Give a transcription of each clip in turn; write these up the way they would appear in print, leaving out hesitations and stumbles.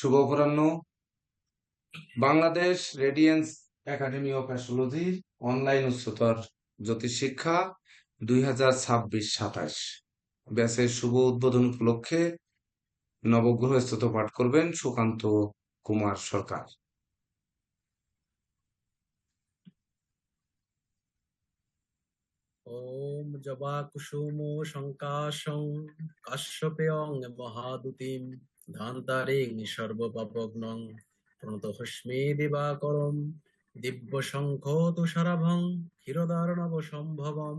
শুভ অপরাহ্ন। Bangladesh radiance academy of অ্যাস্ট্রোলজির online উচ্চতর জ্যোতিষ শিক্ষা 2026-27 ব্যাচের শুভ উদ্বোধন উপলক্ষে নবগ্রহ স্তোত্র পাঠ করবেন সুকান্ত কুমার সরকার। ওম জবা কুসুম শঙ্কাশং কাশ্যপেয়ং মহাদুতিম ধান্তারিং সর্বপাপগ্নং প্রণতহস্মি দিবাকরম দিব্য শঙ্খ তুষারাভং ক্ষীরদার্ণব সম্ভবম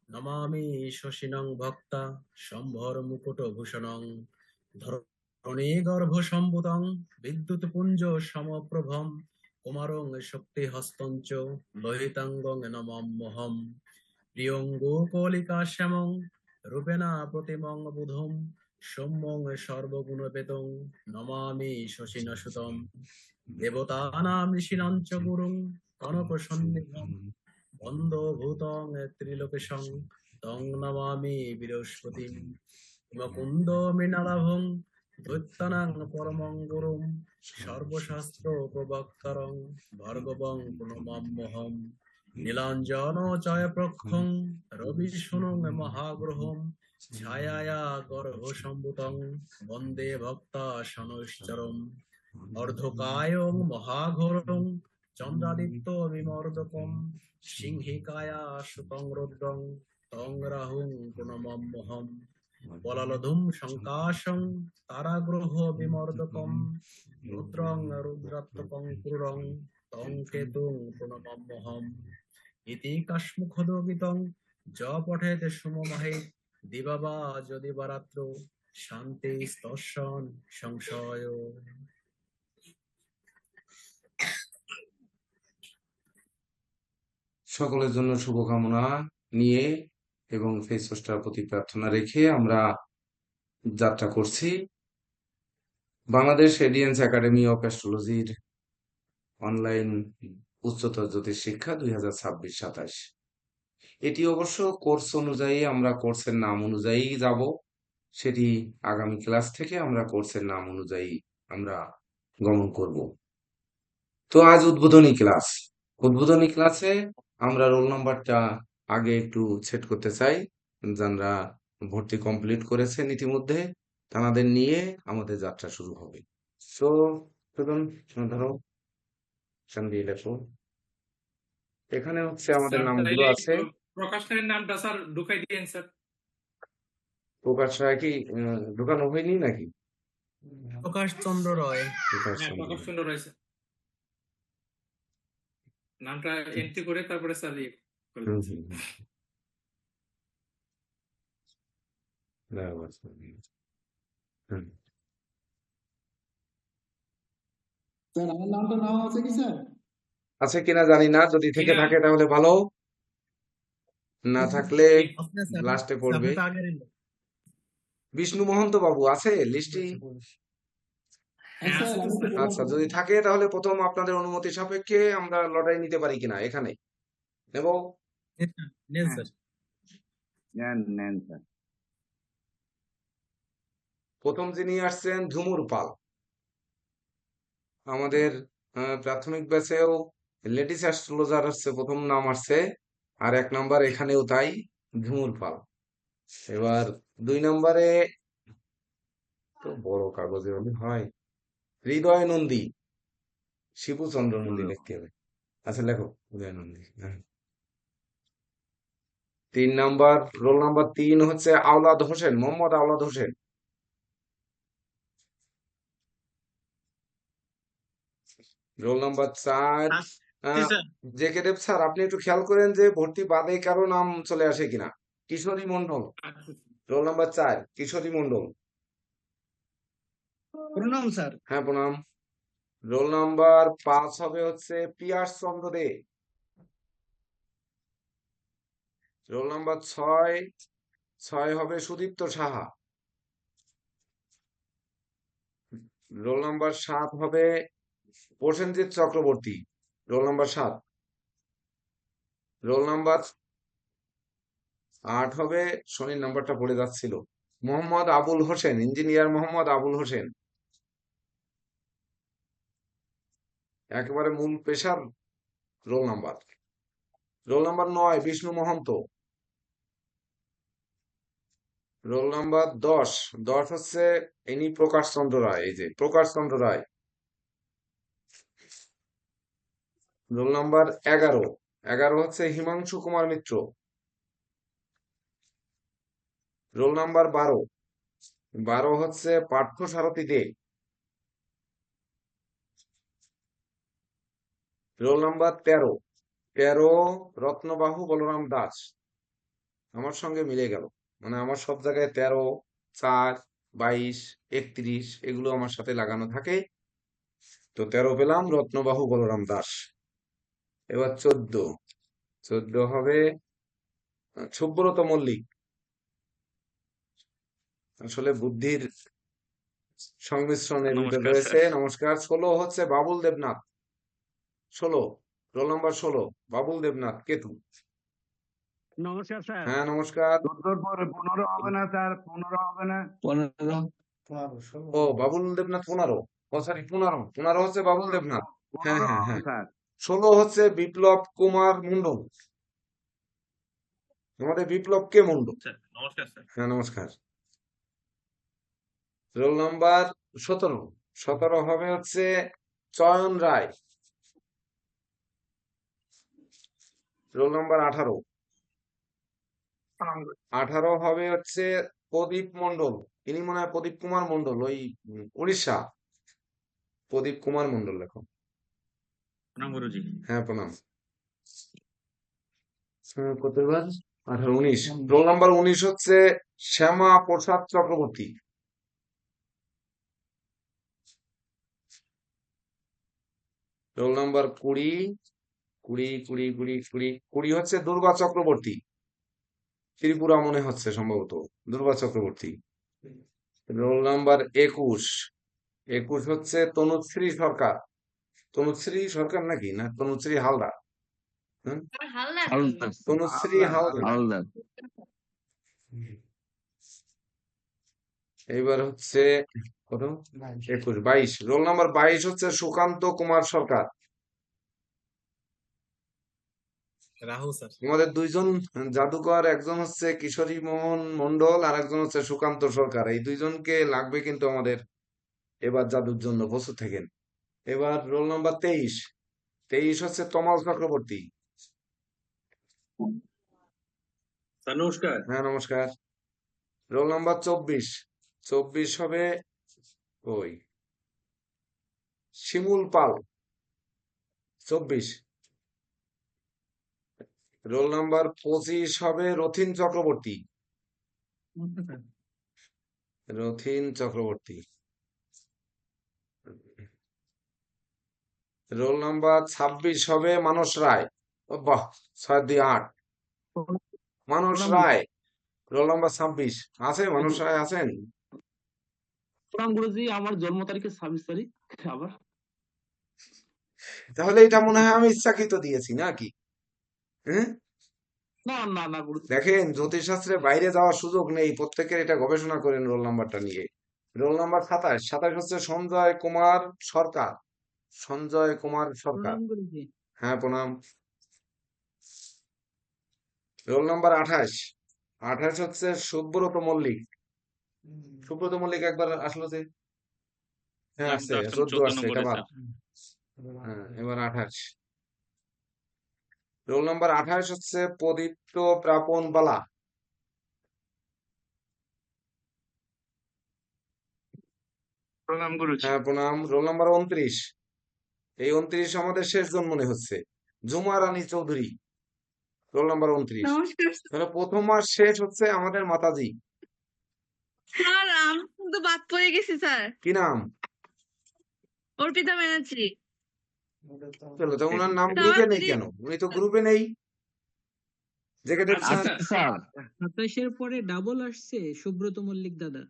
নমামি শশিনং ভক্তা সম্ভর মুকুট ভূষণং ধরণী গর্ভ সম্ভূতং বিদ্যুৎ পুঞ্জ সমপ্রভম কুমারং শক্তি হস্তঞ্চ লোহিতাঙ্গং নমাম্যহম প্রিয়ঙ্গো কলিকা শ্যামং রূপেণা প্রতিমং বুধম সৌম্যং সর্বগুণপেতং নমামি শশিনসুতম দেবতানাম ঋষিণাঞ্চ গুরুং কনক সন্নিধম বন্ধভূতং ত্রিলোকেশং তং নমামি বৃহস্পতিম মুকুন্দ মৃণালাভং দৈত্যানাং পরমং গুরুম সর্বশাস্ত্র প্রবক্তারং ভার্গবং প্রণমাম্যহম নীলাঞ্জন চয়প্রক্ষং রবি সুনুং মহাগ্রহম ছায়ায়া গর্ভ সম্ভূতং বন্দে ভক্তা শনৈশ্চরম অর্ধকায়ং মহাঘোরং চন্দ্রাদিত্য বিমর্দকম সিংহিকায়া সুতং রুদ্রং তং রাহুং প্রণমাম্যহম বলালধুম শঙ্কাশং তারাগ্রহ বিমর্দকম রুদ্রং রুদ্রাত্মকং ক্রুরং তং কেতুং প্রণমাম্যহম ইতি কাশ্মুখদগীতং য পঠেত সুমমহে দিবাবা যদি বারাত্র শান্তি স্তস্যন সংশয়। সকলের জন্য শুভকামনা নিয়ে এবং ফেসস্টার প্রতি প্রার্থনা রেখে আমরা যাত্রা করছি বাংলাদেশ রেডিয়েন্স একাডেমি অফ অ্যাস্ট্রোলজির অনলাইন উচ্চতর জ্যোতিষ শিক্ষা 2026-27। এটি অবশ্য কোর্স অনুযায়ী, আমরা কোর্সের নাম অনুযায়ী যাব, সেটি আগামী ক্লাস থেকে আমরা কোর্সের নাম অনুযায়ী আমরা গমন করব। তো আজ উদ্বোধনী ক্লাস। উদ্বোধনী ক্লাসে আমরা রোল নাম্বারটা আগে একটু সেট করতে চাই। যারা ভর্তি কমপ্লিট করেছেন ইতিমধ্যে তাদের নিয়ে আমাদের যাত্রা শুরু হবে। সো ধরো শান্তি লেখো। এখানে হচ্ছে আমাদের নামগুলো আছে। প্রকাশ রায়ের নামটা স্যার ঢুকাই দিয়েন স্যার। প্রকাশ রায় কি ঢুকানো হয়নি নাকি? প্রকাশ চন্দ্র রয়। প্রকাশ চন্দ্র রয় স্যার নামটা এন্ট্রি করে তারপরে স্যার আমার নামটা নাম আছে কি স্যার? আছে কিনা জানি না, যদি থেকে থাকে তাহলে ভালো, না থাকলে লাস্টে পড়বে। বিষ্ণু মহন্ত বাবু আছে লিস্টে? আচ্ছা, যদি থাকে তাহলে প্রথম আপনাদের অনুমতি সাপেক্ষে আমরা লটারি নিতে পারি কিনা এখানে নেব? প্রথম যিনি আসছেন ঝুমুর পাল। আমাদের প্রাথমিক ব্যাচেও লেডিস অ্যাস্ট্রোলজার হচ্ছে প্রথম নাম আসছে, আর 1 নাম্বার এখানেও তাই, ঝুমুর পাল। এবার 2 নম্বরে তো বড় কাগজে হলে হয়, হৃদয় নন্দী, শিবুচন্দ্র নন্দী লিখতে হবে। আচ্ছা লেখো হৃদয় নন্দী। 3 নাম্বার, রোল নাম্বার 3 হচ্ছে আওলাদ হোসেন, মোহাম্মদ আওলাদ হোসেন। রোল নাম্বার 4 জেকে দেব স্যার, আপনি একটু খেয়াল করেন যে ভর্তি বাদে কারো নাম চলে আসে কিনা। কিশোরী মন্ডল, রোল নাম্বার 4 কিশোরী মন্ডল। প্রণাম স্যার। হ্যাঁ প্রণাম। রোল নাম্বার 5 হবে হচ্ছে পিয়াস চন্দ্র দে। রোল নাম্বার 6 হবে সুদীপ্ত সাহা। রোল নাম্বার 7 হবে Prosenjit Chakraborty, roll number 7। Roll number 8 হবে, শনির নাম্বারটা পড়ে যাচ্ছিল, মোহাম্মদ আবুল হোসেন, ইঞ্জিনিয়ার মোহাম্মদ আবুল হোসেন। একেবারে মূল পেশার roll number. Roll number 9 Bishnu Mahanta. Roll number 10 হচ্ছে ইনি প্রকাশ চন্দ্র রায়, এই যে প্রকাশ চন্দ্র রায়। রোল নাম্বার 11 হচ্ছে হিমাংশু কুমার মিত্র। রোল নাম্বার 12 হচ্ছে পার্থ সারথী দে। Roll number 13 Ratnabahu Balaram Das. আমার সঙ্গে মিলে গেল, মানে আমার সব জায়গায় 13, 4, 22, 31 এগুলো আমার সাথে লাগানো থাকে, তো 13 পেলাম রত্নবাহু বলরাম দাস। এবার 14 হবে সুব্রত মল্লিক। আসলে বুদ্ধির সংমিশ্রণের ভিতরে নমস্কার রয়েছে। স্যার। নমস্কার। 16 হচ্ছে বাবুল দেবনাথ। 16 roll number 16 Babul Debnath Ketu. নমস্কার স্যার। হ্যাঁ নমস্কার। 14 পরে 15 হবে না স্যার, 15 হবে না। 15 ও বাবুল দেবনাথ 15, ও সরি 15 হচ্ছে বাবুল দেবনাথ। হ্যাঁ 15 হ্যাঁ হবে হ্যাঁ। স্যার। 16 হচ্ছে বিপ্লব কুমার মন্ডল। আমাদের বিপ্লব কে মন্ডল। স্যার নমস্কার স্যার। হ্যাঁ নমস্কার। রোল নাম্বার 17 হবে হচ্ছে চয়ন রায়। রোল নাম্বার 18 হবে হচ্ছে প্রদীপ মন্ডল। ইনি মনে হয় প্রদীপ কুমার মন্ডল, ওই উড়িষ্যা। প্রদীপ কুমার মন্ডল লেখো। প্রণাম গুরুজি। হ্যাঁ প্রণাম। কতবার 18, 19। রোল নাম্বার 19 হচ্ছে শ্যামা প্রসাদ চক্রবর্তী। রোল নাম্বার 20 হচ্ছে দুর্গা চক্রবর্তী। ত্রিপুরা মনে হচ্ছে সম্ভবত দুর্গা চক্রবর্তী। রোল নাম্বার 21 হচ্ছে তনুশ্রী সরকার। তনুশ্রী সরকার নাকি, না তনুশ্রী হালদার? হ্যাঁ? তনুশ্রী হালদার। এইবার হচ্ছে কত 22 রোল নাম্বার 22 হচ্ছে সুকান্ত কুমার সরকার। রাহু স্যার। আমাদের দুইজন জাদুকর, একজন হচ্ছে কিশোরী মোহন মন্ডল আর একজন হচ্ছে সুকান্ত সরকার। এই দুইজনকে লাগবে কিন্তু আমাদের এবার জাদুর জন্য, প্রস্তুত থাকেন। এবার রোল নাম্বার 23 হচ্ছে তমাল চক্রবর্তী। স্যার নমস্কার। হ্যাঁ নমস্কার। রোল নাম্বার 24 হবে ওই শিমুল পাল। 24। রোল নাম্বার 25 হবে রথিন চক্রবর্তী। রোল নাম্বার 26 হবে মানস রায়। ও বাহ, 6, 2, 8 মানস রায়। রোল নাম্বার 26 আছে, মানস রায় আছেন? প্রণাম গুরুজি, আমার জন্ম তারিখে 26 তারিখ। আবার তাহলে এটা মনে হয় আমি ইচ্ছাকৃত দিয়েছি নাকি? হ্যাঁ না না না গুরুজি। দেখেন, জ্যোতিষশাস্ত্রে বাইরে যাওয়ার সুযোগ নেই, প্রত্যেকের এটা গবেষণা করেন রোল নাম্বারটা নিয়ে। রোল নাম্বার 27 হচ্ছে সঞ্জয় কুমার সরকার। প্রণাম গুরুজি। হ্যাঁ প্রণাম। রোল নাম্বার 28 হচ্ছে সুব্রত মল্লিক। সুব্রত মল্লিক একবার আসলো যে, হ্যাঁ আমি আসছে, তো আসলাম 14 14 আসছে, নম্বরে এটা বাদ। স্যার। হ্যাঁ এবার 28। রোল নাম্বার 28 হচ্ছে প্রদীপ্ত প্রাপন বালা। প্রণাম গুরুজি। হ্যাঁ প্রণাম। রোল নাম্বার 29, এই 29 আমাদের শেষ জন মনে হচ্ছে, ঝুমা রানী চৌধুরী। Roll number 29। নমস্কার তাহলে প্রথম আর শেষ হচ্ছে আমাদের মাতাজি। স্যার, আমি কিন্তু বাদ পড়ে গেছি স্যার। কি নাম? অর্পিতা ব্যানার্জি। চলো তো, ওনার নাম স্যার, গ্রুপে নেই যদি কেন? উনি তো গ্রুপে নেই, জেকে দেখছেন। আচ্ছা স্যার 27-এর পরে ডাবল আসছে সুব্রত মল্লিক দাদা।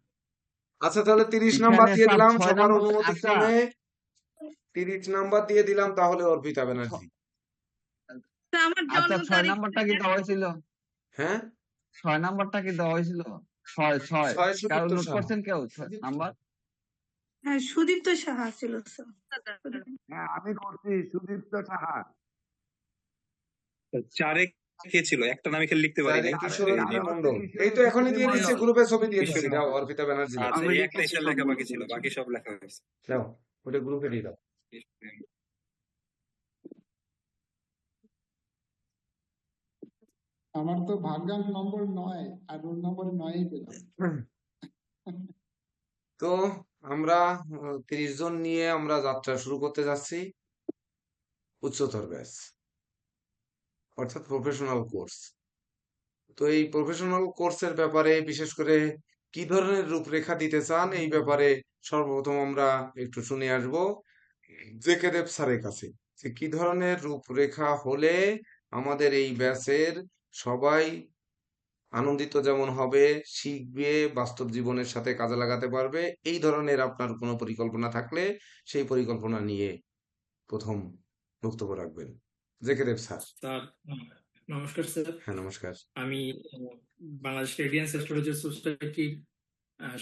আচ্ছা তাহলে 30 নাম্বার দিয়ে দিলাম স্যার 6 সবার নাম্বার। অনুমতি আচ্ছা ক্রমে। 30 নাম্বার দিয়ে দিলাম তাহলে অর্পিতা ব্যানার্জি। স্যার, আমার আচ্ছা, জন্ম 6 তারিখ নাম্বারটা কি দেওয়া হয়েছিল? হ্যাঁ 6 নাম্বারটা কি দেওয়া হয়েছিল? 6 ছয় কারো সুদীপ্ত নোট সাহা। করছেন কেউ 6 নাম্বার? হ্যাঁ সুদীপ্ত সাহা ছিল স্যার। হ্যাঁ আমি করছি সুদীপ্ত সাহা। চারে কে ছিল? একটা নামে খেলে লিখতে পারি চারে নাই। কিশোরী আর মন্ডল। হচ্ছে এই তো এখনই দিয়ে দিচ্ছি, মন্ডল। গ্রুপে ছবি দিয়ে কিশোরী দিচ্ছি। দাও, মন্ডল। অর্পিতা ব্যানার্জি দাও। আচ্ছা, আমি এই লিখেছি একটাই স্যার লেখা বাকি ছিল, বাকি সব লেখা হয়েছে। দাও, ওটা গ্রুপে দিয়ে দাও। আমার তো ভাগ্যাংশ নম্বর 9 আর রোল নম্বর 9 পেলাম। তো আমরা 30 জন নিয়ে আমরা যাত্রা শুরু করতে যাচ্ছি, উচ্চতর ব্যাচ, অর্থাৎ প্রফেশনাল কোর্স। তো এই প্রফেশনাল কোর্সের ব্যাপারে বিশেষ করে কি ধরনের রূপরেখা দিতে চান এই ব্যাপারে সর্বপ্রথম আমরা একটু শুনে আসবো জেকে দেব স্যারের কাছে, যে কি ধরনের রূপরেখা হলে আমাদের এই ব্যাচের সবাই আনন্দিত যেমন হবে, শিখবে, বাস্তব জীবনের সাথে কাজে লাগাতে পারবে। এই ধরনের আপনার কোনো পরিকল্পনা থাকলে সেই পরিকল্পনা নিয়ে প্রথম বক্তব্য রাখবেন। জেকে দেব স্যার। স্যার নমস্কার স্যার। হ্যাঁ, নমস্কার। আমি বাংলাদেশ রেডিয়েন্স অ্যাস্ট্রোলজি সোসাইটির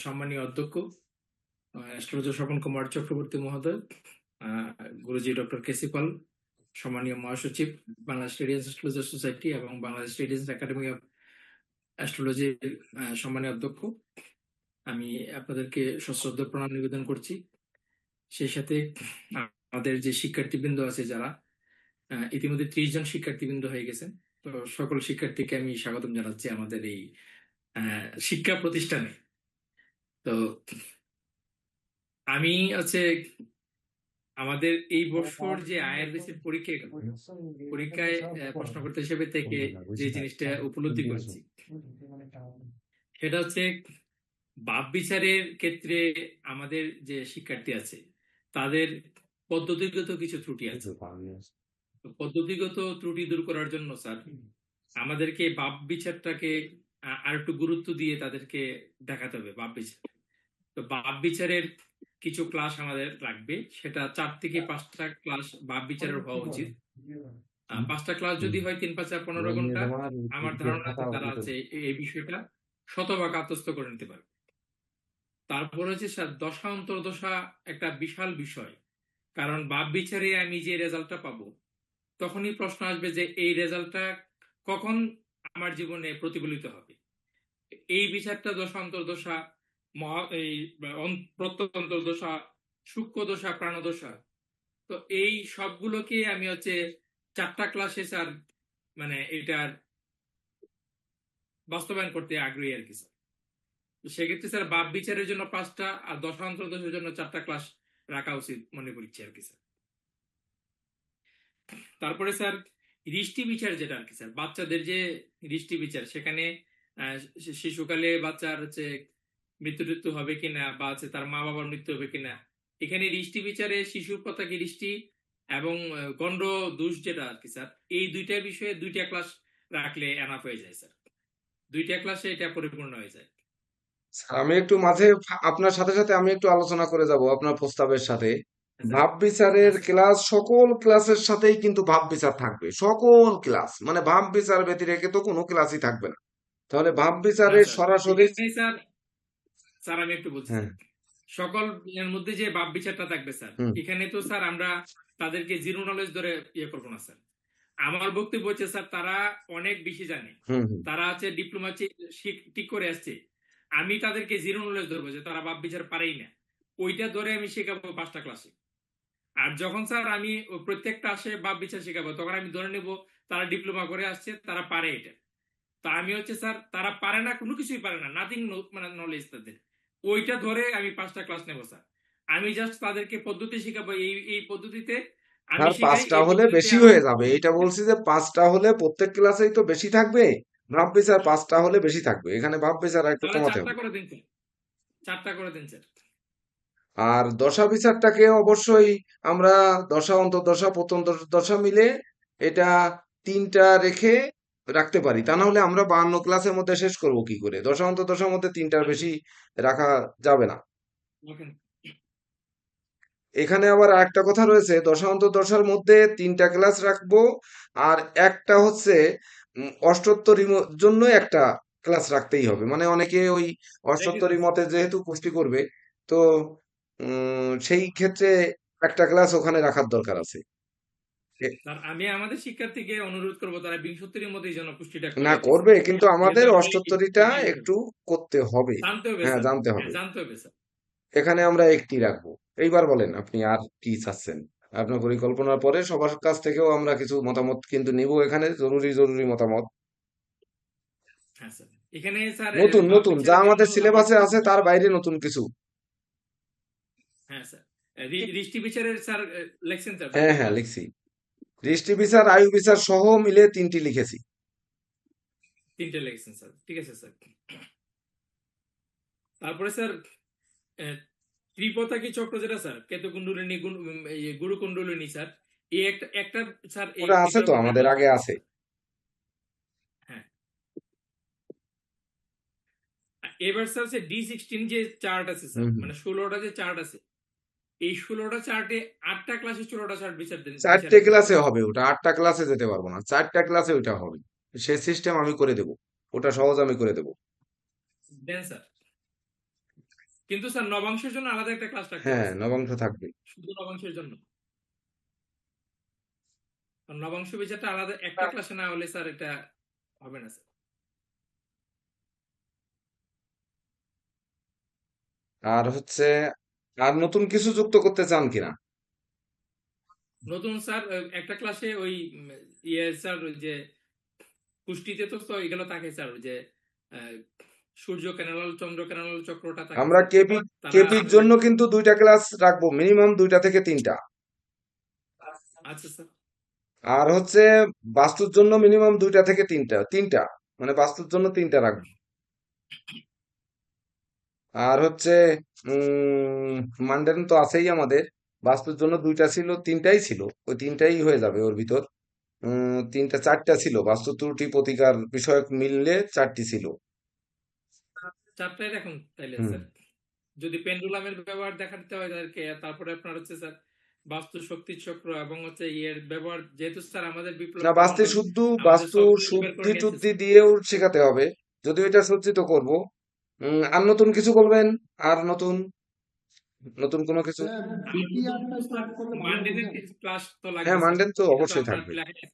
সম্মানীয় অধ্যক্ষ অ্যাস্ট্রোলজি স্বপন কুমার চক্রবর্তী মহোদয়, গুরুজি ডক্টর কেসি পাল, সম্মানীয় মহাসচিব বাংলাদেশ রেডিয়েন্স অ্যাস্ট্রোলজি সোসাইটি এবং বাংলাদেশ রেডিয়েন্স একাডেমি অফ অ্যাস্ট্রোলজির সম্মানীয় অধ্যক্ষ, আমি আপনাদেরকে সশ্রদ্ধ প্রণাম নিবেদন করছি। সেই সাথে আমাদের যে শিক্ষার্থীবৃন্দ আছে যারা ইতিমধ্যে 30 জন শিক্ষার্থীবৃন্দ হয়ে গেছেন, তো সকল শিক্ষার্থীকে আমি স্বাগতম জানাচ্ছি আমাদের এই শিক্ষা প্রতিষ্ঠানে। তো আমি আমাদের এই বছর যে আইআরবিসির পরীক্ষায় প্রশ্নকর্তা হিসেবে থেকে যে জিনিসটা উপলব্ধি করেছি সেটা হচ্ছে ভাব বিচারের ক্ষেত্রে আমাদের যে শিক্ষার্থী আছে তাদের পদ্ধতিগত কিছু ত্রুটি আছে। তো পদ্ধতিগত ত্রুটি দূর করার জন্য স্যার আমাদেরকে ভাব বিচারটাকে আর একটু গুরুত্ব দিয়ে তাদেরকে দেখাতে হবে ভাব বিচার। তো ভাব বিচারের কিছু ক্লাস আমাদের লাগবে, সেটা 4 থেকে 5টা ক্লাস ভাব বিচারের হওয়া উচিত। 5টা ক্লাস যদি হয় 3-5-15 ঘন্টা, আমার ধারণা আছে তারা এই বিষয়টা শতভাগ আত্মস্থ করে নিতে পারবে। তারপর স্যার দশা অন্তর্দশা একটা বিশাল বিষয়, কারণ ভাব বিচারে আমি যে রেজাল্টটা পাবো তখনই প্রশ্ন আসবে যে এই রেজাল্টটা কখন আমার জীবনে প্রতিফলিত হবে। এই বিচারটা দশা অন্তর্দশা, প্রত্যন্তর্দশা, সূক্ষ্ম দশা, প্রাণদশা, তো এই সবগুলোকে আমি 4টা ক্লাসে স্যার মানে এটার বাস্তবায়ন করতে আগ্রহী আর কি স্যার। সেক্ষেত্রে স্যার ভাব বিচারের জন্য 5টা আর দশা অন্তর্দশার জন্য 4টা ক্লাস রাখা উচিত মনে করছি আর কি স্যার। তারপরে স্যার দৃষ্টি বিচার যেটা আর কি স্যার, বাচ্চাদের যে দৃষ্টি বিচার, সেখানে শিশুকালে বাচ্চার মৃত্যু হবে কিনা বা তার মা বাবার মৃত্যু হবে কিনা, এখানে দৃষ্টি বিচারে শিশুর পতাকি দৃষ্টি এবং গণ্ড দোষ যেটা আর কি স্যার, এই দুইটা বিষয়ে 2টা ক্লাস রাখলে এনাফ হয়ে যায় স্যার। 2টা ক্লাসে এটা পরিপূর্ণ হয়ে যায়। আমি একটু মাঝে আপনার সাথে সাথে আমি একটু আলোচনা করে যাব আপনার প্রস্তাবের সাথে। ভাব বিচারের ক্লাস সকল ক্লাসের সাথেই কিন্তু ভাব বিচার থাকবে, সকল ক্লাস, মানে ভাব বিচার ব্যতিরেকে তো কোনো ক্লাসই থাকবে না। তাহলে ভাব বিচারের সরাসরি স্যার আমি একটু বলছি, হ্যাঁ, সকল এর মধ্যে যে ভাব বিচারটা থাকবে স্যার, এখানে তো স্যার আমরা তাদেরকে জিরো নলেজ ধরে করবো না স্যার। আমার বক্তব্য হচ্ছে স্যার তারা অনেক বেশি জানে, তারা ডিপ্লোমা ঠিক করে আসছে, আমি তাদেরকে জিরো নলেজ ধরবো যে তারা ভাব বিচার পারেই না, ওইটা ধরে আমি শেখাবো 5টা ক্লাসে। আর যখন স্যার আমি প্রত্যেকটা আসে ভাব বিচার শেখাবো, তখন আমি ধরে নেব তারা ডিপ্লোমা করে আসছে, তারা পারে এটা। তা আমি স্যার তারা পারে না, কোনো কিছুই পারে না, নাথিং মানে নলেজ তাদের, ওইটা ধরে আমি 5টা ক্লাস নেব স্যার। আমি জাস্ট তাদেরকে পদ্ধতি শেখাবো, এই পদ্ধতিতে আমি আর 5টা হলে বেশি হয়ে যাবে, এটা বলছি যে 5টা হলে প্রত্যেক ক্লাসেই তো বেশি থাকবে, ভাব বিচার 5টা হলে বেশি থাকবে, এখানে ভাব বিচার একটু কমাতে হবে। 4টা করে দিন স্যার, 4টা করে দিন স্যার। আর দশা বিচারটাকে অবশ্যই আমরা দশা অন্তর্দশা প্রত্যন্তর্দশা মিলে এটা 3টা রেখে রাখতে পারি, তা না হলে আমরা 52 ক্লাসের মধ্যে শেষ করব কি করে? দশা অন্তর্দশার মধ্যে 3টার বেশি রাখা যাবে না। এখানে আবার একটা কথা রয়েছে, দশা অন্তর্দশার মধ্যে 3টা ক্লাস রাখবো, আর একটা অষ্টোত্তরী জন্য একটা ক্লাস রাখতেই হবে। মানে অনেকে ওই অষ্টোত্তরী মতে যেহেতু পুষ্টি করবে, তো সেই ক্ষেত্রে একটা ক্লাস ওখানে রাখার দরকার আছে। স্যার আমি আমাদের শিক্ষার্থীকে অনুরোধ করবো তারা 20-র মধ্যেই যেন পুষ্টিটা না করে স্যার, করবে, কিন্তু যেহেতু আমাদের আমরা 78টা জি একটু করতে হবে। জানতে হবে হ্যাঁ, স্যার, জানতে হ্যাঁ হবে। জানতে হবে স্যার। এখানে আমরা একটি রাখবো। এইবার বলেন আপনি আর কি চাচ্ছেন? আপনার পরিকল্পনার পরে সবার কাছ থেকেও আমরা কিছু মতামত কিন্তু নিব, এখানে জরুরি জরুরি মতামত। হ্যাঁ স্যার, এখানে স্যার নতুন বাপ নতুন যা বিচারের জন্য আমাদের আমার সিলেবাসে আছে তার বাইরে নতুন কিছু। হ্যাঁ স্যার, দৃষ্টি বিচারের স্যার লেখছেন স্যার হ্যাঁ হ্যাঁ লিখছি। দৃষ্টি বিচার, আয়ু বিচার সহ মিলে 3টি লিখেছি। 3টে লেখছেন স্যার, ঠিক আছে স্যার। তারপরে স্যার ত্রিপতাকি চক্র যেটা স্যার, কেতুকুণ্ডলিনী গুরুকুণ্ডলিনী স্যার, এই একটা স্যার ওটা আছে এটার তো উপরে আমাদের আমরা আগে করবো আছে। স্যার। হ্যাঁ, এবার স্যার হচ্ছে D16 যে চার্ট আছে স্যার, হুম। মানে 16টা যে চার্ট আছে, এই 16টা চার্টে 8টা ক্লাসে 16টা চার্ট বিচার দেন, 4টে ক্লাসে হবে ওটা, 8টা ক্লাসে যেতে পারবো না, 4টা ক্লাসে ওইটা হবে। সে সিস্টেম আমি করে দেব, ওটা সহজ আমি করে দেব। দেন স্যার। কিন্তু স্যার নবাংশের জন্য আলাদা একটা ক্লাস রাখতে হবে হ্যাঁ, স্যার, নবাংশ থাকবে। শুধু নবাংশের জন্য। আর নবাংশ বিচারটা আলাদা একটা ক্লাসে না হলে স্যার এটা হবে না স্যার। আর হচ্ছে আর নতুন কিছু যুক্ত করতে চান কিনা? নতুন স্যার একটা ক্লাসে ওই স্যার ওই যে পুষ্টিতে তো এগুলো থাকে স্যার, ওই যে আহ, সূর্য ক্যানাল চন্দ্র ক্যানাল চক্রটা থাকে আমরা স্যার। তারা কেপির জন্য কিন্তু 2টা ক্লাস রাখবো, মিনিমাম 2টা থেকে 3টা। আচ্ছা স্যার, আর হচ্ছে বাস্তুর জন্য মিনিমাম 2টা থেকে 3টা, মানে বাস্তুর জন্য 3টা রাখবো। আর হচ্ছে মানডেন তো আছেই আমাদের, বাস্তুর জন্য 2টা ছিল, 3টাই ছিল, ওই 3টাই হয়ে যাবে ওর ভিতর। 4টা ছিল, বাস্তু ত্রুটি প্রতিকার বিষয়ক মিললে 4টি ছিল। 4টাই রাখুন তাইলে হুম। স্যার। যদি পেন্ডুলামের ব্যবহার দেখাতে হয় তাদেরকে, তারপরে আপনার হচ্ছে স্যার বাস্তু শক্তি চক্র এবং হচ্ছে ইয়ের ব্যবহার, যেহেতু স্যার আমাদের বিপ্লব না, কমান্ডার আমাদের বাস্তু সফটওয়্যার বের করে শুদ্ধি নিয়ে আসছে টুদ্ধি স্যার। দিয়েও শেখাতে হবে, যদি এটা সজ্জিত করব। আর নতুন কিছু বলবেন? আর নতুন নতুন কোনো কিছু? স্যার বিটিআরটা স্যার স্টার্ট করলে ভালো হতো মানডেনের স্যার। ক্লাস তো লাগবে হ্যাঁ, স্যার, মানডেন তো এটা তো অবশ্যই আমরা থাকবে, লেখাই আছে।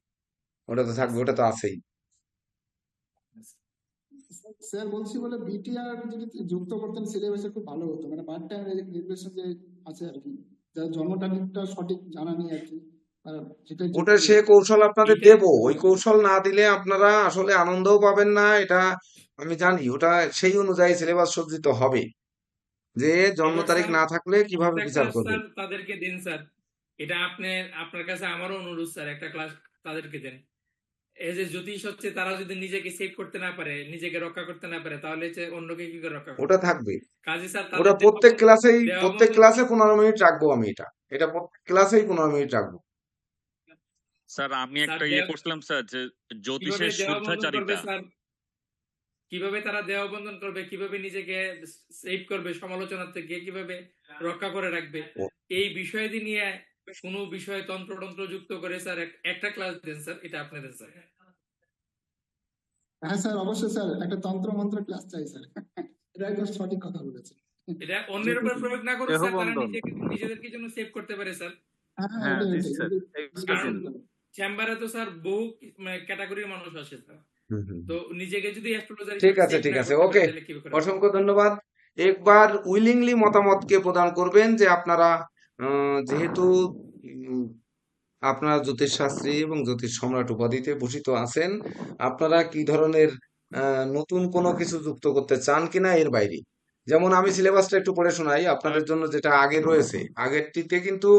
ওটা তো থাকবে, ওটা তো আছেই। স্যার বলছি বলে বিটিআর যদি যুক্ত করতেন সিলেবাসে খুব ভালো হতো, মানে পার্ট টাইম রিভিশন যে আছে আর কি, যার জন্ম তারিখটা সঠিক জানা নেই আর কি, আর যেটা ওটা সে কৌশল আপনাদের এইটা দেব, ওই কৌশল না দিলে আপনারা আসলে আনন্দও পাবেন না, এটা আমি জানি। ওটা সেই অনুযায়ী সিলেবাস সজ্জিত হবে, যে জন্ম এবার তারিখ স্যার না থাকলে কিভাবে একটা বিচার ক্লাস করবেন। স্যার তাদেরকে দেন স্যার, এটা আপনার কাছে আমারও অনুরোধ স্যার, একটা ক্লাস তাদেরকে দেন। এই যে জ্যোতিষ হচ্ছে, তারা যদি নিজেকে সেভ করতে না পারে, নিজেকে রক্ষা করতে না পারে, তাহলে হচ্ছে অন্যকে কি করে রক্ষা ওটা করবে? থাকবে, কাজে স্যার ওটা তাদের প্রত্যেক দেওয়া ক্লাসে 15 মিনিট রাখবো আমি, এটা প্রত্যেক ক্লাসেই 15 মিনিট রাখবো। স্যার আমি স্যার একটা ইয়ে করছিলাম স্যার, যে কিভাবে জ্যোতিষের দেওয়া বন্ধন করবে শুদ্ধাচারিতা। স্যার, কিভাবে তারা দেওয়া বন্ধন করবে, কিভাবে নিজেকে সেভ করবে সমালোচনা থেকে, কিভাবে রক্ষা করে রাখবে, ও- এই বিষয় নিয়ে কোনো বিষয়ে তন্ত্র যুক্ত করে স্যার একটা ক্লাস দেন স্যার, এটা আপনি দেন স্যার। হ্যাঁ স্যার অবশ্যই স্যার, একটা তন্ত্র মন্ত্র ক্লাস চাই স্যার। এটা একদম সঠিক কথা বলেছেন। এটা অন্যের উপর প্রয়োগ না করে স্যার, তারা দেহবন্ধন। নিজেদেরকে জন্য সেভ করতে পারে স্যার। হ্যাঁ হ্যাঁ ওটাই জি ওটাই স্যার, কারণ এক্সপেরিয়েন্স। চেম্বারে তো স্যার বহু ক্যাটাগরির মানুষ আসে স্যার, হুম, হুম, তো হুম। নিজেকে যদি অ্যাস্ট্রোলজার ঠিক হিসেবে আছে, সেভ ঠিক না আছে, করতে পারে ওকে। তাহলে কিভাবে করবে? অসংখ্য ধন্যবাদ। একবার উইলিংলি মতামতকে প্রদান করবেন যে আপনারা যেহেতু উম, আপনারা জ্যোতিষশাস্ত্রী এবং জ্যোতিষ সম্রাট উপাধিতে ভূষিত আছেন, আপনারা কি ধরনের নতুন কোনো কিছু যুক্ত করতে চান কিনা এর বাইরে। যেমন আমি সিলেবাসটা একটু পড়ে শোনাই আপনাদের জন্য, যেটা আগে রয়েছে। আগেরটিতে কিন্তু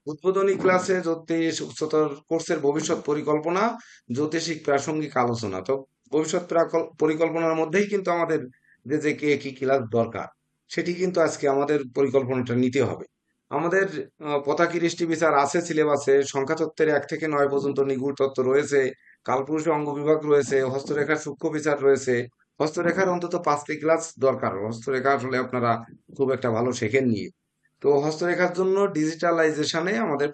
উদ্বোধনী ক্লাসে জ্যোতিষ উচ্চতর কোর্সের ভবিষ্যৎ পরিকল্পনা, জ্যোতিষিক প্রাসঙ্গিক আলোচনা, তো ভবিষ্যৎ পরিকল্পনার মধ্যেই কিন্তু আমাদের যে কে কি ক্লাস দরকার, সেটি কিন্তু আজকে আমাদের পরিকল্পনাটা নিতে হবে। আমাদের পতাকি দৃষ্টি বিচার আছে সিলেবাসে, সংখ্যাতত্ত্বের 1 থেকে 9 পর্যন্ত নিগূঢ় তত্ত্ব রয়েছে, কালপুরুষে অঙ্গ বিভাগ রয়েছে, হস্তরেখার সূক্ষ্ম বিচার রয়েছে। হস্তরেখার অন্তত 5টি ক্লাস দরকার, হস্তরেখা আসলে আপনারা খুব একটা ভালো শেখেননি। তো হস্তরেখার জন্য ডিজিটালাইজেশনে আমাদের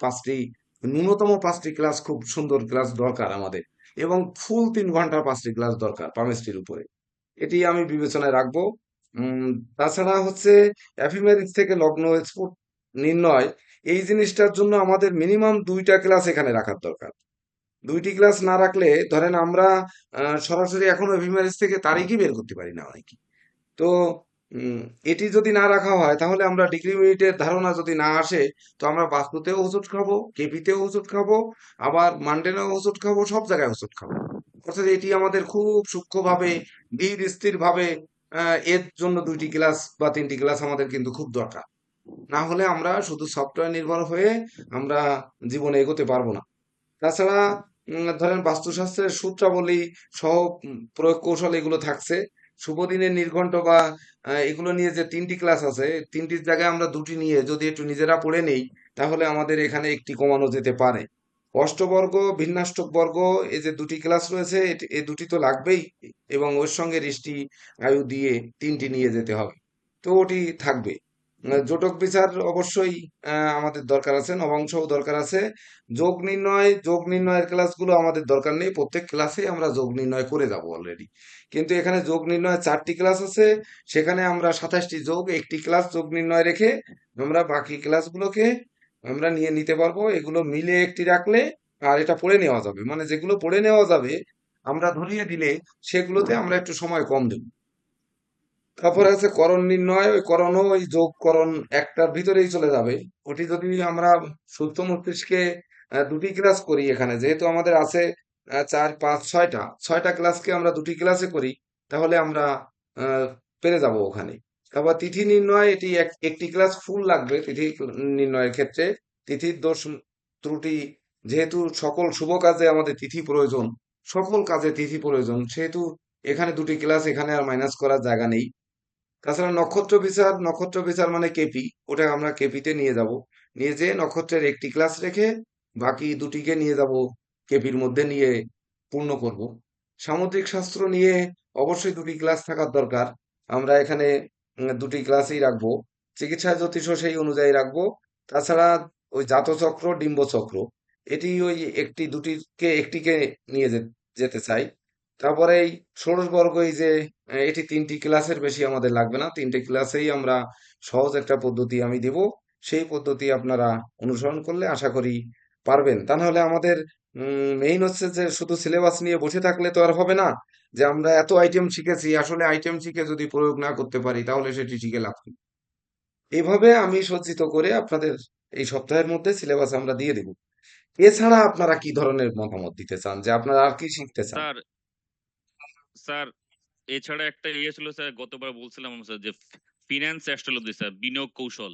ন্যূনতম 5টি ক্লাস, খুব সুন্দর ক্লাস দরকার আমাদের, এবং ফুল 3 ঘন্টার 5টি ক্লাস দরকার পামিস্ট্রির উপরে। এটি আমি বিবেচনায় রাখবো। উম, তাছাড়া হচ্ছে এফিমেরিস থেকে লগ্ন স্ফুট নির্ণয়, এই জিনিসটার জন্য আমাদের মিনিমাম 2টা ক্লাস এখানে রাখার দরকার। 2টি ক্লাস না রাখলে ধরেন আমরা সরাসরি এখনো এফিমেরিস থেকে তারিখই বের করতে পারি না অনেকে। তো উম, এটি যদি না রাখা হয় তাহলে আমরা ডিগ্রি ইউনিটের ধারণা যদি না আসে, তো আমরা বাস্তুতেও হোঁচট খাবো, কেপিতেও হোঁচট খাবো, আবার মান্ডেনেও হোঁচট খাবো, সব জায়গায় হোঁচট খাবো। অর্থাৎ এটি আমাদের খুব সূক্ষ্মভাবে ধীর স্থির ভাবে এর জন্য 2টি ক্লাস বা 3টি ক্লাস আমাদের কিন্তু খুব দরকার। না হলে আমরা শুধু সফটওয়্যার নির্ভর হয়ে আমরা জীবনে এগোতে পারবো না। তাছাড়া ধরেন বাস্তুশাস্ত্রের সূত্রাবলী সহ প্রয়োগ কৌশল এগুলো থাকছে। শুভ দিনের নির্ঘণ্ট বা এগুলো নিয়ে যে 3টি ক্লাস আছে, 3টির জায়গায় আমরা 2টি নিয়ে যদি একটু নিজেরা পড়ে নেই, তাহলে আমাদের এখানে একটি কমানো যেতে পারে। অষ্টবর্গ, ভিন্নাষ্টক বর্গ, এই যে 2টি ক্লাস রয়েছে, এই 2টি তো লাগবেই, এবং ওর সঙ্গে ঋষ্টি আয়ু দিয়ে 3টি নিয়ে যেতে হবে। তো ওটি থাকবে। জটক বিচার অবশ্যই আমাদের দরকার আছে, নবাংশও দরকার আছে। যোগ নির্ণয়ের ক্লাসগুলো আমাদের দরকার নেই, প্রত্যেক ক্লাসে আমরা যোগ নির্ণয় করে যাব অলরেডি। কিন্তু এখানে যোগ নির্ণয় 4টি ক্লাস আছে, সেখানে আমরা 27টি যোগ, একটি ক্লাস যোগ নির্ণয় রেখে আমরা বাকি ক্লাসগুলোকে আমরা নিয়ে নিতে পারবো। এগুলো মিলে একটি রাখলে আর এটা পড়ে নেওয়া যাবে, মানে যেগুলো পড়ে নেওয়া যাবে আমরা ধরিয়ে দিলে সেগুলোতে আমরা একটু সময় কম দেব। তারপরে আছে করণ নির্ণয়, ওই করণও ওই যোগ করণ একটার ভিতরেই চলে যাবে। ওটি যদি আমরা সুপ্ত মস্তিষ্কে 2টি ক্লাস করি, এখানে যেহেতু আমাদের আছে 4, 5, 6টা ক্লাসকে আমরা 2টি ক্লাসে করি, তাহলে আমরা পেরে যাব ওখানে। তারপর তিথি নির্ণয়, এটি একটি ক্লাস ফুল লাগবে তিথি নির্ণয়ের ক্ষেত্রে। তিথির দোষ ত্রুটি, যেহেতু সকল শুভ কাজে আমাদের তিথি প্রয়োজন, সকল কাজে তিথি প্রয়োজন, সেহেতু এখানে 2টি ক্লাস, এখানে আর মাইনাস করার জায়গা নেই। তাছাড়া নক্ষত্র বিচার মানে কেপি, ওটা আমরা কেপিতে নিয়ে যাব, নিয়ে যেয়ে নক্ষত্রের একটি ক্লাস রেখে বাকি 2টিকে নিয়ে যাব কেপির মধ্যে নিয়ে পূর্ণ করব। সামুদ্রিক শাস্ত্র নিয়ে অবশ্যই 2টি ক্লাস থাকার দরকার, আমরা এখানে 2টি ক্লাসই রাখবো। চিকিৎসা জ্যোতিষ সেই অনুযায়ী রাখবো। তাছাড়া ওই জাতচক্র, ডিম্বচক্র, এটি ওই একটিকে নিয়ে যেতে চাই। তারপরে এই ষোড়শ বর্গ, এই যে এটি 3টি ক্লাসের বেশি আমাদের লাগবে না, 3টে ক্লাসেই আমরা সহজ একটা পদ্ধতি আমি দিব, সেই পদ্ধতি আপনারা অনুসরণ করলে আশা করি পারবেন। তা নাহলে আমাদের মেইন হচ্ছে যে শুধু সিলেবাস নিয়ে বসে থাকলে তো আর হবে না, যে আমরা এত আইটেম শিখেছি, আসলে আইটেম শিখে যদি প্রয়োগ না করতে পারি তাহলে সেটি শিখে লাভ কি? এইভাবে আমি সজ্জিত করে আপনাদের এই সপ্তাহের মধ্যে সিলেবাস আমরা দিয়ে দেব। এছাড়া আপনারা কি ধরনের মতামত দিতে চান, যে আপনারা আর কি শিখতে চান? স্যার স্যার এছাড়া একটা ইয়ে ছিল স্যার, গতবার বলছিলাম আমরা স্যার, যে ফিনান্স অ্যাস্ট্রোলজি স্যার, বিনিয়োগ কৌশল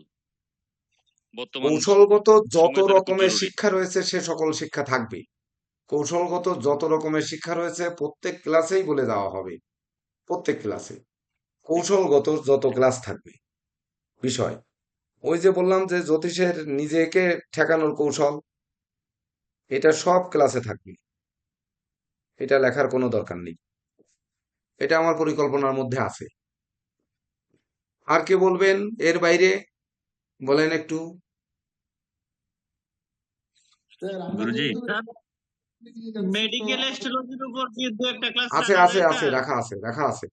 বর্তমান কৌশলগত যত সময়ের জন্য খুব রকমের জরুরি। শিক্ষা রয়েছে সে সকল শিক্ষা থাকবে। কৌশলগত যত রকমের শিক্ষা রয়েছে প্রত্যেক ক্লাসেই বলে দেওয়া হবে, প্রত্যেক ক্লাসে কৌশলগত যত ক্লাস থাকবে বিষয়। ওই যে বললাম যে জ্যোতিষের নিজেকে ঠেকানোর কৌশল, এটা সব ক্লাসে থাকবে, এটা লেখার কোনো দরকার নেই, এটা আমার পরিকল্পনার মধ্যে আছে। আর কে বলবেন এর বাইরে? বলেন একটু। স্যার আমরা গুরুজি যেহেতু মেডিকেল অ্যাস্ট্রোলজির উপর কি 2-একটা ক্লাস আছে রাখা আছে যায় আছে স্যার? রাখা আছে।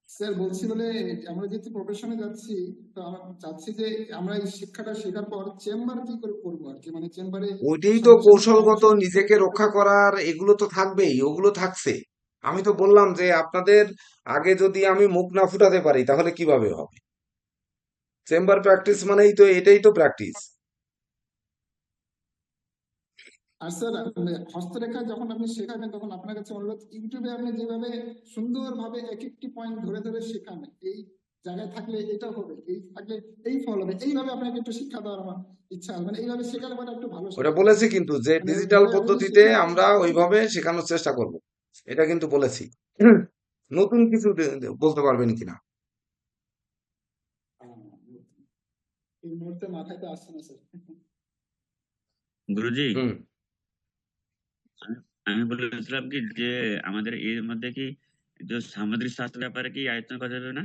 স্যার বলছি বলে আমরা যেহেতু প্রফেশনে যাচ্ছি, তো আমরা চাচ্ছি যে আমরা এই শিক্ষাটা শেখার পর চেম্বার কি করে করবো আর কি, মানে চেম্বারে ওইটাই তো সঙ্গে সঙ্গে কৌশলগত নিজেকে রক্ষা করার, এগুলো তো থাকবেই, ওগুলো থাকছে। আমি তো বললাম যে আপনাদের আগে যদি আমি মুখ না ফুটাতে পারি তাহলে কিভাবে হবে? চেম্বার প্র্যাকটিস মানেই তো এটাই তো প্র্যাকটিস। আর স্যার হস্তরেখা যখন আপনি শেখাবেন তখন আপনার কাছে অনুরোধ, ইউটিউবে আপনি যেভাবে সুন্দরভাবে এক একটি পয়েন্ট ধরে ধরে শেখান, এই জায়গায় থাকলে এটা হবে, এই থাকলে এই ফল হবে, এইভাবে আপনাকে একটু শিক্ষা দেওয়ার আমার ইচ্ছা আছে, মানে এইভাবে শেখালে পরে একটু ভালো ওটা শেখা যায়। বলেছি কিন্তু, যে মানে ডিজিটাল ঘরে আপনি পদ্ধতিতে শিখে আমরা ওইভাবে শেখানোর চেষ্টা করব, এটা কিন্তু বলেছি। নতুন কিছু বলতে পারবেন কিনা? এই মুহূর্তে মাথায় তো আসছে না স্যার। গুরুজি হুম। আমি বলেছিলাম কি, যে আমাদের এর মধ্যে কি যে সামুদ্রিক শাস্ত্র ব্যাপারে কি আয়ত্ত করা যাবে না?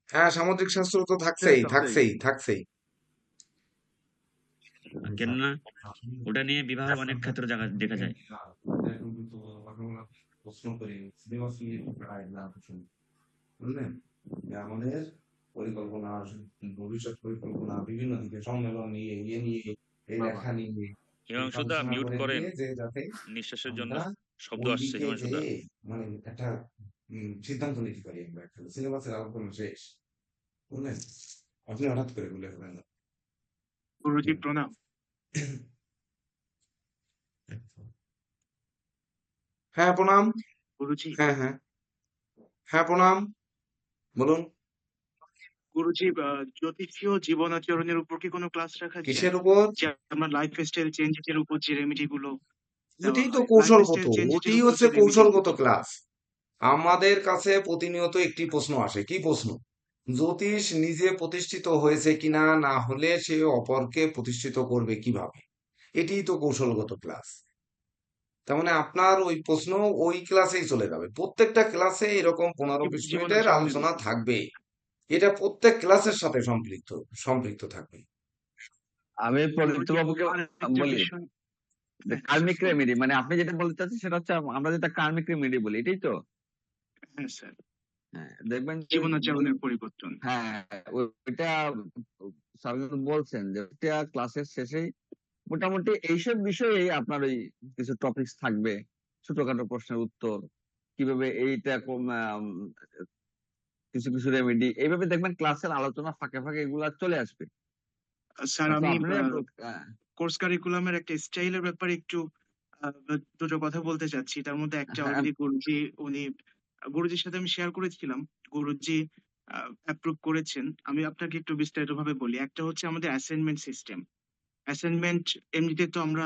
হ্যাঁ, সামুদ্রিক শাস্ত্র তো থাকছেই। কেননা ওটা নিয়ে বিবাহ অনেক ক্ষেত্রে দেখা যায়। প্রশ্ন করি, সিলেবাস নিয়ে পড়ায় না প্রশ্ন, বুঝলেন? যে আমাদের পরিকল্পনা, ভবিষ্যৎ পরিকল্পনা বিভিন্ন দিকে সম্মেলন নিয়ে, ইয়ে নিয়ে, এই লেখা নিয়ে, এই হিমাংশুদা আলোচনা মিউট করে করেন, নিয়ে যে যাতে নিঃশ্বাসের জন্য আমরা শব্দ ওই আসছে দিকে হিমাংশুদা। যেয়ে মানে একটা সিদ্ধান্ত নিতে পারি আমরা। সিলেবাসের আলোচনা শেষ, বুঝলেন? আপনি হঠাৎ করে বলে ফেলেন না। গুরুজি প্রণাম। হ্যাঁ প্রণাম। গুরুজি হ্যাঁ হ্যাঁ হ্যাঁ প্রণাম, বলুন। গুরুজি জ্যোতিষীয় জীবনাচরণের উপর কি কোনো ক্লাস রাখা যায়? কিসের উপর? যে আমরা লাইফ স্টাইল চেঞ্জের উপর যে রেমেডি গুলো দেওয়া ওটাই তো হয়, লাইফ কৌশলগত, স্টাইল চেঞ্জের ওটাই উপর হচ্ছে যে রেমেডি কৌশলগত গুলো। ক্লাস। আমাদের কাছে প্রতিনিয়ত একটি প্রশ্ন আসে, কি প্রশ্ন? জ্যোতিষ নিজে প্রতিষ্ঠিত হয়েছে কিনা, না হলে সে অপরকে প্রতিষ্ঠিত করবে কিভাবে? এটিই তো কৌশলগত ক্লাস। তার মানে আপনার ওই প্রশ্ন ওই ক্লাসেই চলে যাবে। প্রত্যেকটা ক্লাসে এরকম 15-20 মিনিটের জীবনাচরণের আলোচনা উপর। থাকবে। এটা প্রত্যেক ক্লাসের সাথে সম্পৃক্ত থাকবে। আমি প্রদীপ্ত গুরুজি বাবুকে আরেকটা বলি বিষয়। যে কার্মিক রেমেডি, মানে আপনি যেটা বলতে চাচ্ছেন সেটা হচ্ছে আমরা যেটা কার্মিক রেমেডি বলি, এটাই তো। হ্যাঁ স্যার, হ্যাঁ, দেখবেন যে জীবনাচরণের পরিবর্তন। হ্যাঁ, ওইটা স্যার কিন্তু বলছেন যে ওইটা ক্লাসের শেষেই মোটামুটি এইসব বিষয়ে আপনার ওই কিছু টপিকস থাকবে, ছোটখাটো প্রশ্নের উত্তর, কিভাবে এইটা কিছু কিছু রেমেডি, এইভাবে দেখবেন ক্লাসের আলোচনা ফাঁকে ফাঁকে এগুলা চলে আসবে। স্যার তো আমি আপনি কোর্স কারিকুলামের একটা স্টাইলের ব্যাপারে একটু দুটো কথা বলতে চাচ্ছি। তার মধ্যে একটা হ্যাঁ, অলরেডি গুরুজির সাথে আমি শেয়ার করেছিলাম। গুরুজি অ্যাপ্রুভ করেছেন। আমি আপনাকে একটু বিস্তারিতভাবে বলি। একটা হচ্ছে আমাদের অ্যাসাইনমেন্ট সিস্টেম। অ্যাসাইনমেন্ট এমনিতে তো আমরা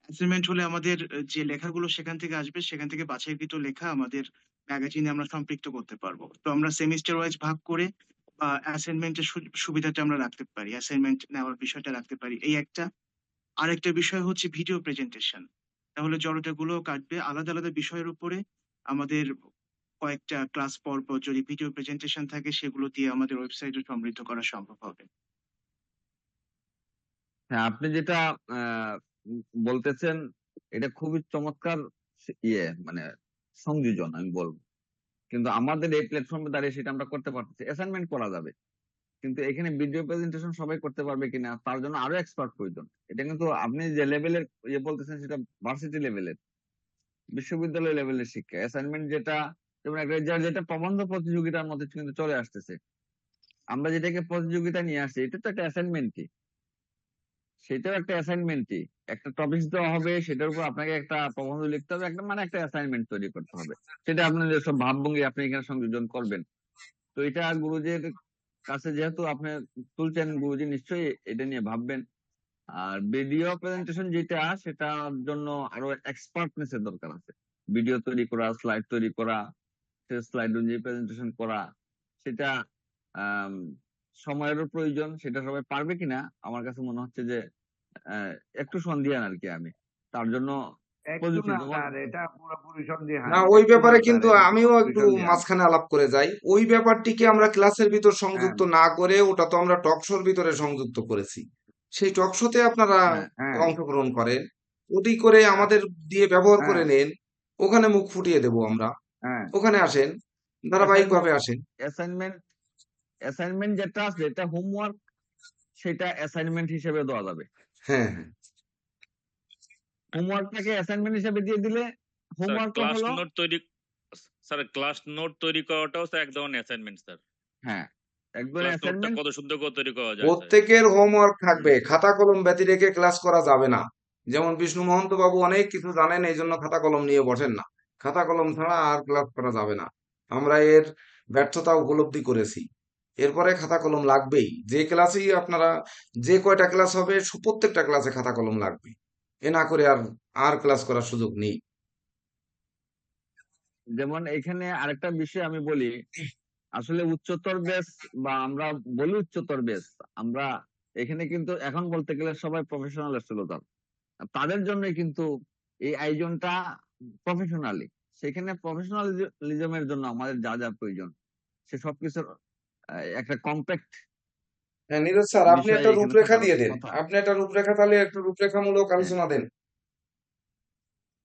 অ্যাসাইনমেন্ট হলে আমাদের যে লেখাগুলো সেখান থেকে আসবে, সেখান থেকে বাছাইকৃত লেখা আমাদের ম্যাগাজিনে আমরা সম্পৃক্ত করতে পারবো। তো আমরা সেমিস্টার ওয়াইজ ভাগ করে অ্যাসাইনমেন্টের সুবিধাটা আমরা রাখতে পারি, অ্যাসাইনমেন্ট নেওয়ার বিষয়টা রাখতে পারি, এই একটা। আরেকটা বিষয় হচ্ছে ভিডিও প্রেজেন্টেশন। তাহলে জড়তাগুলো কাটবে আলাদা আলাদা বিষয়ের উপরে। আমাদের কয়েকটা ক্লাস পর পর যদি ভিডিও প্রেজেন্টেশন থাকে, সেগুলো দিয়ে আমাদের ওয়েবসাইটে সমৃদ্ধ করা সম্ভব হবে। হ্যাঁ, আপনি যেটা বলতেছেন এটা খুবই চমৎকার মানে সংযোজন আমি বলবো। কিন্তু আমাদের এই প্ল্যাটফর্মে দাঁড়িয়ে সেটা আমরা করতে পারতেছি, অ্যাসাইনমেন্ট করা যাবে, কিন্তু এখানে ভিডিও প্রেজেন্টেশন সবাই করতে পারবে কিনা, তার জন্য আরো এক্সপার্ট প্রয়োজন। এটা কিন্তু আপনি যে লেভেলের বলতেছেন সেটা ভার্সিটি লেভেলের, বিশ্ববিদ্যালয় লেভেলের শিক্ষা। অ্যাসাইনমেন্ট যেটা যেমন যেটা প্রবন্ধ প্রতিযোগিতার মধ্যে কিন্তু চলে আসতেছে, আমরা যেটাকে প্রতিযোগিতা নিয়ে আসছি, এটা তো একটা অ্যাসাইনমেন্টই, সেটাও একটা অ্যাসাইনমেন্টই। একটা টপিক দেওয়া হবে, সেটার উপর আপনাকে একটা প্রবন্ধ লিখতে হবে, একটা মানে একটা অ্যাসাইনমেন্ট তৈরি করতে হবে। সেটা আপনাদের সব ভাবভঙ্গি আপনি এখানে সংযোজন করবেন। তো এটা গুরুজির কাছে যেহেতু আপনি তুলছেন, গুরুজি নিশ্চয়ই এটা নিয়ে ভাববেন। আর ভিডিও প্রেজেন্টেশন যেটা, সেটার জন্য আরো এক্সপার্টনেস এর দরকার আছে। ভিডিও তৈরি করা, স্লাইড তৈরি করা, সেই স্লাইড অনুযায়ী প্রেজেন্টেশন করা, সেটা আম, সময়েরও প্রয়োজন। সেটা সবাই পারবে কিনা আমার কাছে মনে হচ্ছে যে একটু সন্দিহান আর কি আমি। তার জন্য একটু প্রযুক্তি না যেমন স্যার, এটা পুরোপুরি সন্দেহান। না ওই একটু না ব্যাপারে স্যার, কিন্তু এটা আমিও পুরোপুরি একটু সন্দেহান। মাঝখানে আলাপ করে যাই। ওই ব্যাপারটিকে আমরা ক্লাসের ভিতর হ্যাঁ সংযুক্ত না করে ওটা তো আমরা টক শোর ভিতরে সংযুক্ত করেছি। সেই টক শোতে আপনারা হ্যাঁ হ্যাঁ অংশগ্রহণ করেন, ওটি করে হ্যাঁ আমাদের দিয়ে ব্যবহার করে হ্যাঁ নেন, ওখানে মুখ ফুটিয়ে দেবো আমরা। হ্যাঁ ওখানে আসেন, ধারাবাহিকভাবে আসেন। অ্যাসাইনমেন্ট অ্যাসাইনমেন্ট যেটা আছে, এটা হোমওয়ার্ক, সেটা অ্যাসাইনমেন্ট হিসেবে দেওয়া যাবে। হ্যাঁ হ্যাঁ হোমওয়ার্কটাকে অ্যাসাইনমেন্ট হিসেবে দিয়ে দিলে স্যার হোমওয়ার্কটা ক্লাস হলো, নোট তৈরি, স্যার ক্লাস নোট তৈরি করাটাও স্যার এক ধরনের অ্যাসাইনমেন্ট স্যার। হ্যাঁ, একদম ক্লাস নোটটা অ্যাসাইনমেন্ট। কত সুন্দর করে তৈরি করা যায় স্যার। প্রত্যেকের হোমওয়ার্ক থাকবে, খাতা কলম ব্যতি রেখে ক্লাস করা যাবে না। যেমন বিষ্ণু মহন্ত বাবু অনেক কিছু জানেন, এই জন্য খাতা কলম নিয়ে বসেন না। খাতা কলম ছাড়া আর ক্লাস করা যাবে না। আমরা এর ব্যর্থতা উপলব্ধি করেছি। এরপরে খাতা কলম লাগবেই। যে ক্লাসেই আপনারা, যে কয়টা ক্লাস হবে প্রত্যেকটা ক্লাসে খাতা কলম লাগবে। এ না করে আর আর ক্লাস করার সুযোগ নেই। যেমন এখানে আরেকটা বিষয় আমি বলি, আসলে উচ্চতর বেস, বা আমরা বলি উচ্চতর বেস, আমরা এখানে কিন্তু এখন বলতে গেলে সবাই প্রফেশনাল স্টুডেন্ট, তাদের জন্য কিন্তু এই আয়োজনটা প্রফেশনালি। সেখানে প্রফেশনালিজমের জন্য আমাদের যা যা প্রয়োজন, সে সবকিছুর একটা কম্প্যাক্ট হ্যাঁ নীরজ স্যার, আপনি বিষয় একটা এখানে রূপরেখা থাকার দিয়ে দেন। কথা। আপনি একটা রূপরেখা, তাহলে একটা রূপরেখামূলক হ্যাঁ, আলোচনা দেন।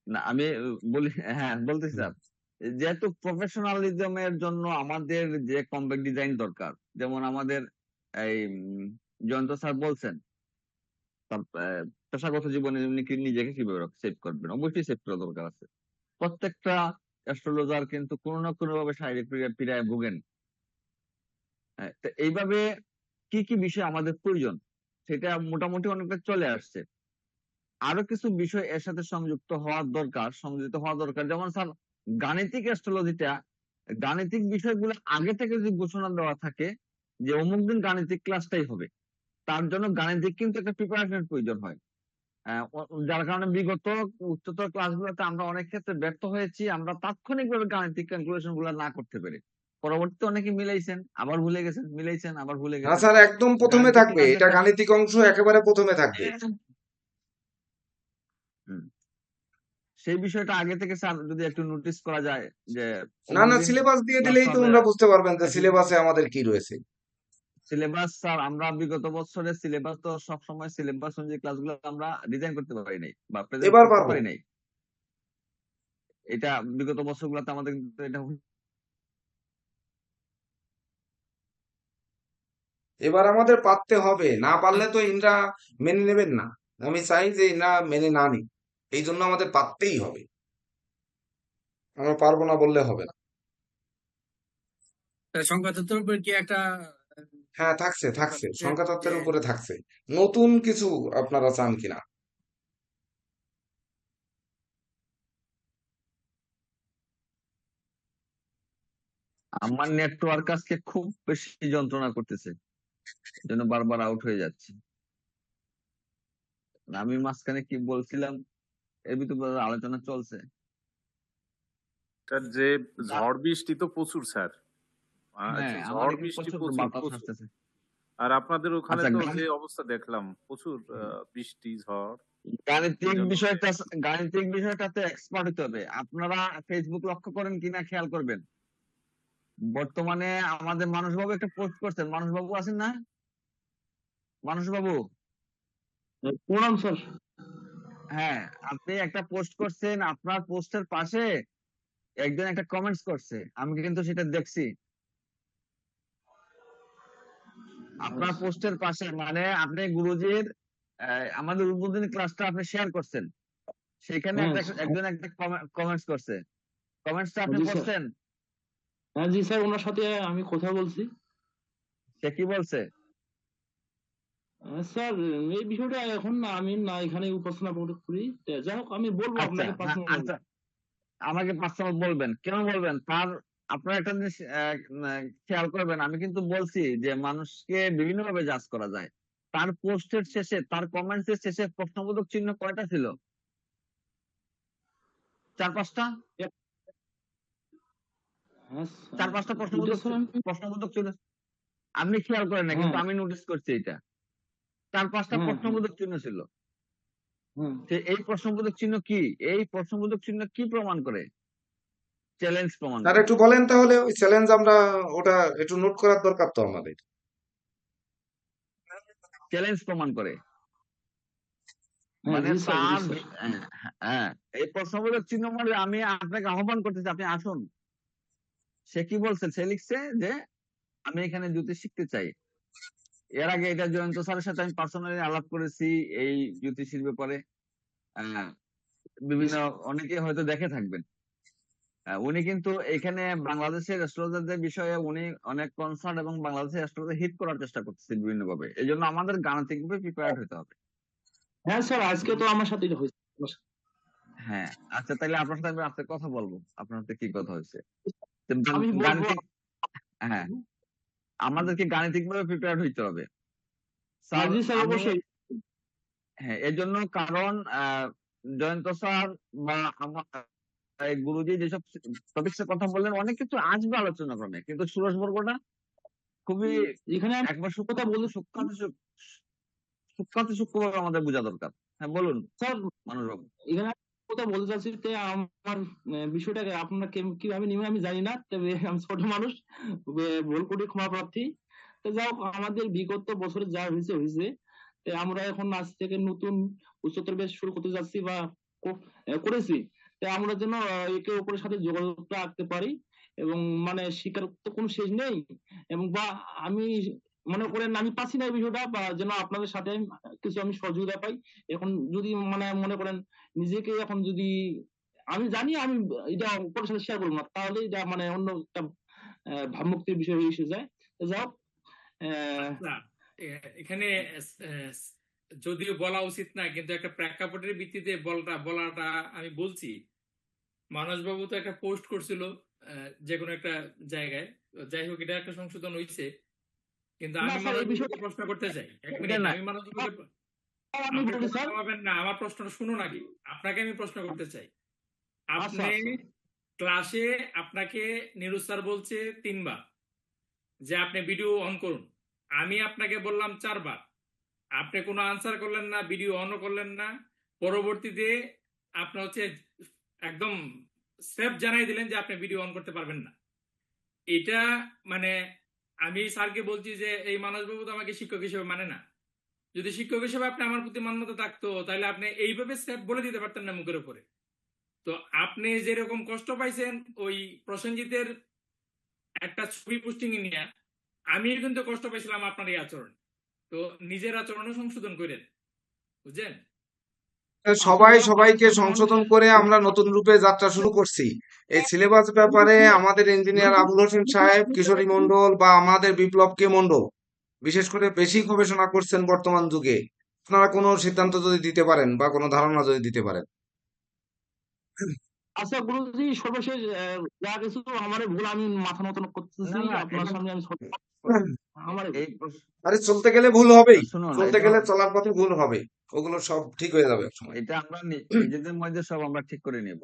না আমি বলি, হ্যাঁ বলতেছি স্যার, যেহেতু প্রফেশনালিজমের জন্য আমাদের যে কম্প্যাক্ট ডিজাইন দরকার, যেমন আমাদের এই জয়ন্ত স্যার বলছেন তার পেশাগত জীবনে উনি নিজেকে কিভাবে সেভ করবেন, অবশ্যই সেভ করা দরকার আছে। প্রত্যেকটা অ্যাস্ট্রোলজার কিন্তু কোনো না কোনো ভাবে শারীরিক পীড়ায় ভোগেন। তো এইভাবে কি কি বিষয় আমাদের প্রয়োজন সেটা মোটামুটি অনেকটা চলে আসছে। আরো কিছু বিষয় এর সাথে সংযুক্ত হওয়ার দরকার, সংযোজিত হওয়া দরকার। যেমন স্যার গাণিতিক অ্যাস্ট্রোলজিটা, গাণিতিক বিষয়গুলো আগে থেকে যদি ঘোষণা দেওয়া থাকে যে অমুক দিন গাণিতিক ক্লাসটাই হবে, তার জন্য গাণিতিক কিন্তু একটা প্রিপারেশনের প্রয়োজন হয়। যার কারণে বিগত উচ্চতর ক্লাসগুলোতে আমরা অনেক ক্ষেত্রে ব্যর্থ হয়েছি, আমরা তাৎক্ষণিকভাবে গাণিতিক ক্যালকুলেশন গুলো না করতে পেরে। পরবর্তীতে অনেকে মিলাইছেন আবার ভুলে গেছেন, মিলাইছেন আবার ভুলে না গেছেন। স্যার, একদম প্রথমে গাণিতিক থাকবে, ক্লাসে এটা গাণিতিক অংশ একেবারে প্রথমে থাকবে। সেই বিষয়টা আগে থেকে স্যার যদি একটু নোটিস করা যায় যে না অমুক না, দিন সিলেবাস দিয়ে ক্লাস দিলেই তো হবে। ওনারা বুঝতে পারবেন যে সিলেবাসে আমাদের কি রয়েছে। সিলেবাস স্যার আমরা বিগত বছরের সিলেবাস তো সবসময় সিলেবাস অনুযায়ী ক্লাসগুলো আমরা ডিজাইন করতে পারি নাই বা প্রেজেন্ট এবার করতে পারবো। পারি নাই। এটা বিগত বছরগুলোতে আমাদের কিন্তু এটা এবার আমাদের পারতে হবে, না পারলে তো ইনরা মেনে নেবেন না। আমি চাই যে ইনরা মেনে না নিক, এই জন্য আমাদের পারতেই হবে। আমরা পারবো না বললে হবে না। সংখ্যাতত্ত্বের উপর কি একটা হ্যাঁ থাকছে, থাকছে যে সংখ্যা তত্ত্বের উপরে থাকছে। নতুন কিছু আপনারা চান কিনা? আমার নেটওয়ার্ক আজকে খুব বেশি যন্ত্রণা করতেছে, জন্য বারবার আউট হয়ে যাচ্ছে। আমি মাঝখানে কি বলছিলাম এর ভিতরে আলোচনা চলছে। স্যার যে ঝড় বৃষ্টি তো প্রচুর স্যার, হ্যাঁ ঝড় আমাদের বৃষ্টি প্রচুর প্রচুর বাতাস প্রচুর। আসতেছে। আর আপনাদের ওখানে আচ্ছা তো যে অবস্থা দেখলাম প্রচুর বৃষ্টি ঝড়। গাণিতিক এজন্য- বিষয়টা, গাণিতিক বিষয়টাতে এক্সপার্ট হতে হবে। আপনারা ফেসবুক লক্ষ্য করেন কিনা খেয়াল করবেন, বর্তমানে আমাদের মানুষবাবু একটা পোস্ট করছেন। মানুষবাবু আছেন না? মানুষবাবু, প্রণাম স্যার। হ্যাঁ আপনি একটা পোস্ট করছেন, আপনার পোস্টের পাশে একজন একটা কমেন্টস করছে, আমি কিন্তু সেটা দেখছি। আপনার পোস্টের পাশে মানে আপনি গুরুজির আমাদের উদ্বোধনী ক্লাসটা আপনি শেয়ার করছেন, সেখানে একজন একটা কমেন্টস করছে। কমেন্টসটা আপনি জি স্যার। পড়ছেন? হ্যাঁ জি স্যার, ওনার সাথে আমি কথা বলছি। সে কি বলছে? স্যার এই বিষয়টা এখন না আমি না এখানে উপস্থাপন করি, যাই হোক আমি বলবো আচ্ছা আপনাকে হ্যাঁ, পার্সোনাল। আচ্ছা আমাকে পার্সোনাল বলবেন, কেন বলবেন? তার আপনার একটা জিনিস খেয়াল করবেন, আমি কিন্তু বলছি যে মানুষকে বিভিন্ন ভাবে জাজ করা যায়। তার পোস্টের শেষে, তার কমেন্টস এর শেষে প্রশ্নবোধক চিহ্ন কয়টা ছিল? 4-5টা, হ্যাঁ 4-5টা এটা প্রশ্নবোধক স্যার আমি প্রশ্নবোধক চিহ্ন। আপনি খেয়াল করেন না কিন্তু হ্যাঁ আমি নোটিস করছি এটা 4-5টা হ্যাঁ প্রশ্নবোধক চিহ্ন ছিল। হ্যাঁ এই প্রশ্নবোধক চিহ্ন কি, এই প্রশ্নবোধক চিহ্ন কি প্রমাণ করে? চ্যালেঞ্জ প্রমাণ স্যার করে। একটু বলেন তাহলে, ওই চ্যালেঞ্জ আমরা ওটা একটু নোট করার দরকার তো আমাদের। চ্যালেঞ্জ প্রমাণ করে হ্যাঁ মানে জি স্যার, তার জি স্যার। হ্যাঁ এই প্রশ্নবোধক চিহ্ন মানে আমি আপনাকে আহ্বান করতেছি, আপনি আসুন। সে কি বলছে? সে লিখছে যে আমি এখানে জ্যোতিষ শিখতে চাই। এর আগে এটা জয়ন্ত স্যারের সাথে আমি পার্সোনালি আলাপ করেছি এই জ্যোতিষীর ব্যাপারে। আহ, বিভিন্ন অনেকে হয়তো দেখে থাকবেন। উনি কিন্তু এখানে বাংলাদেশের অ্যাস্ট্রোলজারদের বিষয়ে উনি অনেক কনসার্ন এবং বাংলাদেশের অ্যাস্ট্রোলজার হিট করার চেষ্টা করতেছেন বিভিন্ন ভাবে। এই জন্য আমাদের গাণিতিক ভাবে প্রিপেয়ার্ড হতে হবে। হ্যাঁ স্যার, আজকে তো আমার সাথে এটা হয়েছে। হ্যাঁ আচ্ছা, তাহলে আপনার সাথে আমি রাত্রে কথা বলবো, আপনার সাথে কি কথা হয়েছে। আমি বলবো। গাণিতিক, হ্যাঁ আমাদেরকে গাণিতিক ভাবে প্রিপেয়ার্ড হইতে হবে স্যার। জি স্যার, আমি অবশ্যই। হ্যাঁ এর জন্য কারণ জয়ন্ত স্যার বা আমার গুরুজি যেসব টপিক্সের কথা বললেন অনেক কিছু আসবে আলোচনা ক্রমে, কিন্তু সুরজ বর্গটা খুবই এখানে আমি একবার কথা বলতে সূক্ষ্মভাবে আমাদের বোঝা দরকার। হ্যাঁ বলুন স্যার, মানুষবাবু। এখানে আমি কথা বলতে চাচ্ছি যে আমার বিষয়টাকে আপনারা কিভাবে নেবেন আমি জানি না, তবে আমি ছোট মানুষ, ভুল করে ক্ষমা প্রার্থী। তো যাই হোক, আমাদের বিগত বছরে যা হয়েছে হয়েছে। আমরা এখন আজ থেকে নতুন উচ্চতর ব্যাচ শুরু করতে যাচ্ছি বা করেছি, তাই আমরা যেন একে অপরের সাথে যোগাযোগটা রাখতে পারি এবং মানে শিকার তো কোনো শেষ নেই এবং বা আমি মনে করেন আমি পাচ্ছি না এই বিষয়টা বা যেন আপনাদের সাথে কিছু আমি সহযোগিতা পাই। এখন যদি মানে মনে করেন নিজেকে এখন যদি আমি জানি আমি এটা অপরের সাথে শেয়ার করবো না, তাহলে এটা মানে অন্য একটা ভাবমুক্তির বিষয় হয়ে এসে যায়। তো যাই হোক, আচ্ছা, এখানে যদিও বলা উচিত না, কিন্তু একটা প্রেক্ষাপটের ভিত্তিতে বলাটা আমি বলছি। মানসবাবু তো একটা পোস্ট করছিল যে কোনো একটা জায়গায়, যাই হোক এটা একটা সংশোধন হয়েছে, কিন্তু না আমি স্যার এই মানসবাবুকে বিষয়টা প্রশ্ন করতে চাই, এক এটা মিনিট, না আমি মানসবাবুকে, আমি আপনি বলি কথা স্যার। থামাবেন না, আমার প্রশ্নটা শুনুন আগে, আপনাকে আমি প্রশ্ন করতে চাই। আচ্ছা আপনি আচ্ছা ক্লাসে আপনাকে নীরজ স্যার বলছে 3 বার যে আপনি ভিডিও অন করুন, আমি আপনাকে বললাম 4 বার, আপনি কোনো আনসার করলেন না, ভিডিও অনও করলেন না। পরবর্তীতে আপনি হচ্ছে একদম সেফ জানাই দিলেন যে আপনি ভিডিও অন করতে পারবেন না। এটা মানে আমি স্যারকে বলছি যে এই মানসবাবু তো আমাকে শিক্ষক হিসেবে মানে না। যদি শিক্ষক হিসেবে আপনি আমার প্রতি মান্যতা থাকতো, তাহলে আপনি এইভাবে সেফ বলে দিতে পারতেন না মুখের উপরে। তো আপনি যেরকম কষ্ট পাইছেন ওই প্রসেনজিতের একটা ছবি পোস্টিং এ নিয়ে, আমিও কিন্তু কষ্ট পাইছিলাম আপনার এই আচরণ। তো নিজের আচরণও সংশোধন করেন, বুঝছেন? সবাই আসলে সবাইকে আমার সংশোধন করে আমরা নতুন রূপে যাত্রা শুরু করছি। এই সিলেবাস ব্যাপারে আমাদের ইঞ্জিনিয়ার আবুল হোসেন সাহেব, কিশোরী মন্ডল বা আমাদের বিপ্লব কে মন্ডল বিশেষ করে বেশি গবেষণা করছেন বর্তমান যুগে। আপনারা কোনো সিদ্ধান্ত যদি দিতে পারেন বা কোনো ধারণা যদি দিতে পারেন। আচ্ছা গুরুজি, সর্বশেষ যা কিছু আমার ভুল আমি মাথা মতন না করতেছি না আপনার এটা সামনে আমি আমার এই প্রশ্ন আরে চলতে গেলে ভুল হবেই, শুনুন চলতে এটা গেলে চলার পথে ভুল হবে, ওগুলো সব ঠিক হয়ে যাবে একসময়। এটা আমরা নিজেদের মধ্যে সব আমরা ঠিক করে নেব।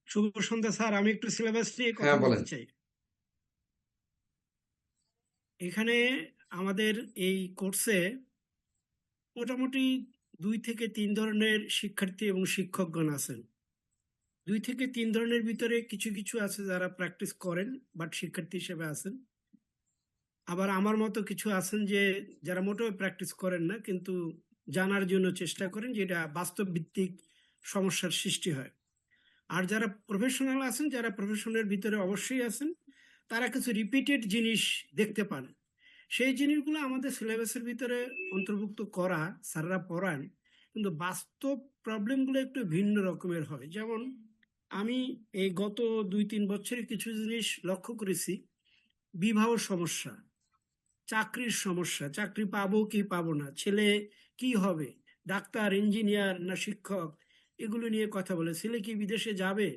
শুভ সন্ধ্যা স্যার, আমি একটু সিলেবাস নিয়ে কথা হ্যাঁ বলেন। বলতে চাই। এখানে আমাদের এই কোর্সে মোটামুটি 2 থেকে 3 ধরনের শিক্ষার্থী এবং শিক্ষকগণ আছেন। 2 থেকে 3 ধরনের ভিতরে কিছু কিছু আছে যারা প্র্যাকটিস করেন বাট শিক্ষার্থী হিসেবে আছেন, আবার আমার মতো কিছু আছেন যে যারা মোটেও প্র্যাকটিস করেন না কিন্তু জানার জন্য চেষ্টা করেন, যেটা বাস্তব ভিত্তিক সমস্যার সৃষ্টি হয়। আর যারা প্রফেশনাল আছেন, যারা প্রফেশনের ভিতরে অবশ্যই আছেন, তারা কিছু রিপিটেড জিনিস দেখতে পান। সেই জিনিসগুলো আমাদের সিলেবাসের ভিতরে অন্তর্ভুক্ত করা, স্যাররা পড়ান, কিন্তু বাস্তব প্রবলেমগুলো একটু ভিন্ন রকমের হয়। যেমন আমি এই গত 2-3 বছরে কিছু জিনিস লক্ষ্য করেছি। বিবাহ সমস্যা, চাকরির সমস্যা, চাকরি পাবো কি পাবো না, ছেলে কি হবে, ডাক্তার, ইঞ্জিনিয়ার না শিক্ষক, এগুলো নিয়ে কথা বলে। ছেলে কি বিদেশে যাবে,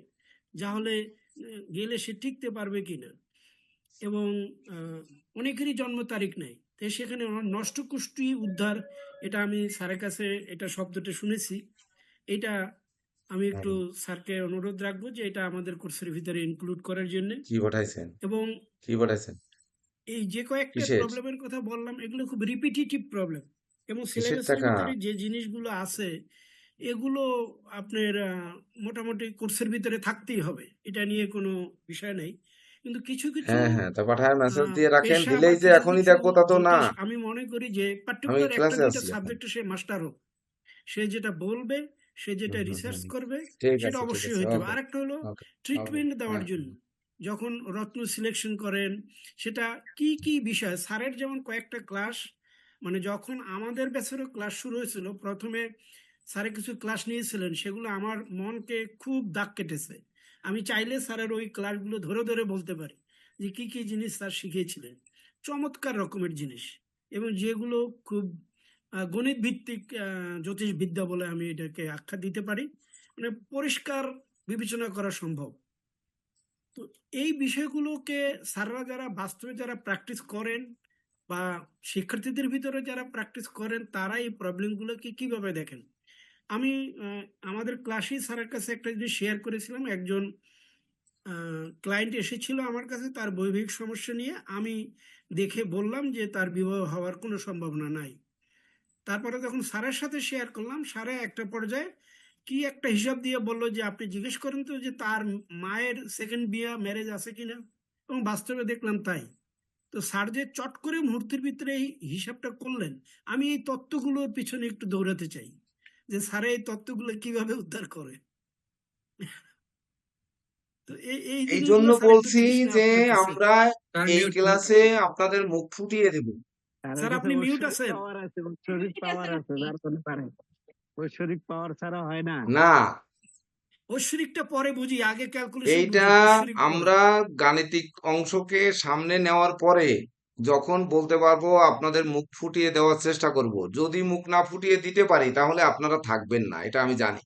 যাহলে গেলে সে টিকতে পারবে কিনা, এবং অনেকেরই জন্ম তারিখ নেই, তাই সেখানে নষ্ট কুষ্টি উদ্ধার, এটা আমি স্যারের কাছে এটা শব্দটা শুনেছি। এটা আমি একটু স্যারকে অনুরোধ রাখবো যে এটা আমাদের কোর্সের ভিতরে ইনক্লুড করার জন্য। কি পাঠাইছেন, এবং কি পাঠাইছেন, এই যে কয়েকটা কিসের প্রবলেমের কথা বললাম, এগুলো খুব রিপিটিটিভ প্রবলেম, এবং কিসের সিলেবাসের টাকা? ভিতরে যে জিনিসগুলো আছে এগুলো আপনার মোটামুটি কোর্সের ভিতরে থাকতেই হবে, এটা নিয়ে কোনো বিষয় নেই। কিন্তু কিছু কিছু হ্যাঁ হ্যাঁ, তা পাঠায় মেসেজ দিয়ে রাখেন, পেশা বা দিলেই যে কিছু এখনই কিছু দেখবো তা তো না। জ্যোতিষ, আমি মনে করি যে আমি পার্টিকুলার একটা ক্লাসে দুইটা আছি এখন। সাবজেক্টে সে মাস্টার হোক, সে যেটা বলবে, সে যেটা রিসার্চ করবে, ঠিক সেটা আছে, ঠিক অবশ্যই আছে, হইতে হবে। ওকে, আরেকটা হলো ওকে, ওকে, ট্রিটমেন্ট দেওয়ার হ্যাঁ, জন্য যখন রত্ন সিলেকশন করেন, সেটা কি কি বিষয়। স্যারের যেমন কয়েকটা ক্লাস, মানে যখন আমাদের ব্যাচেরও ক্লাস শুরু হয়েছিল, প্রথমে স্যারে কিছু ক্লাস নিয়েছিলেন, সেগুলো আমার মনকে খুব দাগ কেটেছে। আমি চাইলে স্যারের ওই ক্লাসগুলো ধরে ধরে বলতে পারি যে কি কি জিনিস স্যার শিখিয়েছিলেন, চমৎকার রকমের জিনিস, এবং যেগুলো খুব গণিত ভিত্তিক জ্যোতিষবিদ্যা বলে আমি এটাকে আখ্যা দিতে পারি, মানে পরিষ্কার বিবেচনা করা সম্ভব। তো এই বিষয়গুলোকে স্যাররা যারা বাস্তবে যারা প্র্যাকটিস করেন বা শিক্ষার্থীদের ভিতরে যারা প্র্যাকটিস করেন, তারা এই প্রবলেমগুলোকে কিভাবে দেখেন। আমি আমাদের ক্লাসেই স্যারের কাছে একটা জিনিস শেয়ার করেছিলাম। একজন ক্লায়েন্ট এসেছিল আমার কাছে তার বৈবাহিক সমস্যা নিয়ে, আমি দেখে বললাম যে তার বিবাহ হওয়ার কোনো সম্ভাবনা নাই। তারপরে যখন স্যারের সাথে শেয়ার করলাম, স্যারে একটা পর্যায়ে কি একটা হিসাব দিয়ে বললো যে আপনি জিজ্ঞেস করেন তো যে তার মায়ের সেকেন্ড বিয়ে ম্যারেজ আছে কিনা, এবং বাস্তবে দেখলাম তাই। তো স্যার যে চট করে মুহূর্তের ভিতরে এই হিসাবটা করলেন, আমি এই তত্ত্বগুলোর পিছনে একটু দৌড়াতে চাই। যে স্যারে এই তত্ত্বগুলো কিভাবে উদ্ধার করে। তো এই এই জিনিসগুলো জন্য স্যার একটু বলছি যদি যে আপনার কাছে। আমরা স্যার এই মিউট ক্লাসে আপনাদের মুখ ফুটিয়ে দেব। স্যার আপনি মিউট আছেন? না, ঐশ্বরিকটা পরে বুঝি, আগে ক্যালকুলেশন এইটা বুঝি, ঐশ্বরিক পরে। আমরা গাণিতিক অংশকে সামনে নেওয়ার পরে যখন বলতে পারবো আপনাদের মুখ ফুটিয়ে দেওয়ার চেষ্টা করব। যদি মুখ না ফুটিয়ে দিতে পারি তাহলে আপনারা থাকবেন না, এটা আমি জানি।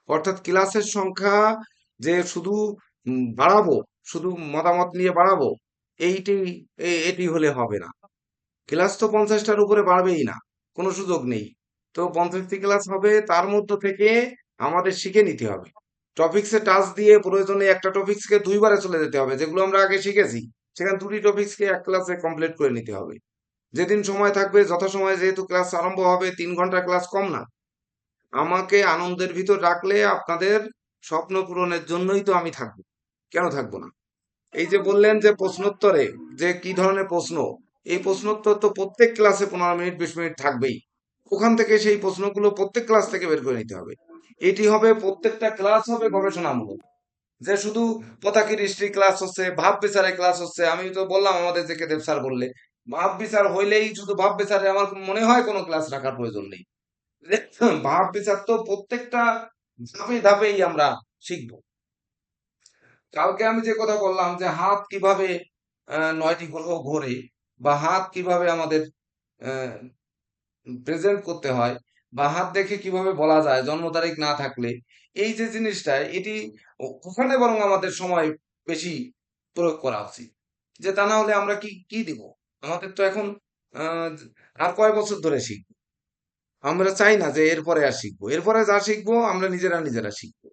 অর্থাৎ ক্লাসের সংখ্যা যে শুধু বাড়াবো, শুধু মতামত নিয়ে বাড়াবো, এইটি এটি হলে হবে না। ক্লাস তো 50টার উপরে বাড়বেই না, কোনো সুযোগ নেই। তো 50টি ক্লাস হবে, তার মধ্য থেকে আমাদের শিখে নিতে হবে। টপিক্সে টাচ দিয়ে প্রয়োজনে একটা টপিক্সকে 2 বারে চলে যেতে হবে, যেগুলো আমরা আগে শিখেছি সেখানে 2টি টপিক্সকে এক ক্লাসে কমপ্লিট করে নিতে হবে। যেদিন সময় থাকবে, যথাসময়ে, যেহেতু ক্লাস আরম্ভ হবে, 3 ঘন্টা ক্লাস কম না। আমাকে আনন্দের ভিতর রাখলে আপনাদের স্বপ্ন পূরণের জন্যই তো আমি থাকবো, কেন থাকবো না? এই যে বললেন যে প্রশ্নোত্তরে যে কি ধরনের প্রশ্ন, এই প্রশ্নোত্তর তো প্রত্যেক ক্লাসে 15 মিনিট 20 মিনিট থাকবেই। ওখান থেকে সেই প্রশ্নগুলো প্রত্যেক ক্লাস থেকে বের করে নিতে হবে। এটি হবে, প্রত্যেকটা ক্লাস হবে গবেষণামূলক। যে শুধু পতাকির হিস্ট্রি ক্লাস হচ্ছে, ভাব বিচারে ক্লাস হচ্ছে, আমি তো বললাম আমাদের যে দেব স্যার বললে ভাব বিচার হইলেই শুধু ভাব বিচারে আমার মনে হয় কোনো ক্লাস রাখার প্রয়োজন নেই। ভাব বিচার তো প্রত্যেকটা ধাপে ধাপেই আমরা শিখবো। কালকে আমি যে কথা বললাম যে হাত কিভাবে 9টি গ্রহ ঘোরে, বা হাত কিভাবে আমাদের প্রেজেন্ট করতে হয়, বা হাত দেখে কিভাবে বলা যায় জন্ম তারিখ না থাকলে, এই যে জিনিসটা, এটি ওখানে বরং আমাদের সময় বেশি প্রয়োগ করা উচিত। যে তা না হলে আমরা কি কি দিব? আমাদের তো এখন আর কয় বছর ধরে শিখবো? আমরা চাই না যে এরপরে আর শিখবো, এরপরে যা শিখবো আমরা নিজেরা শিখবো,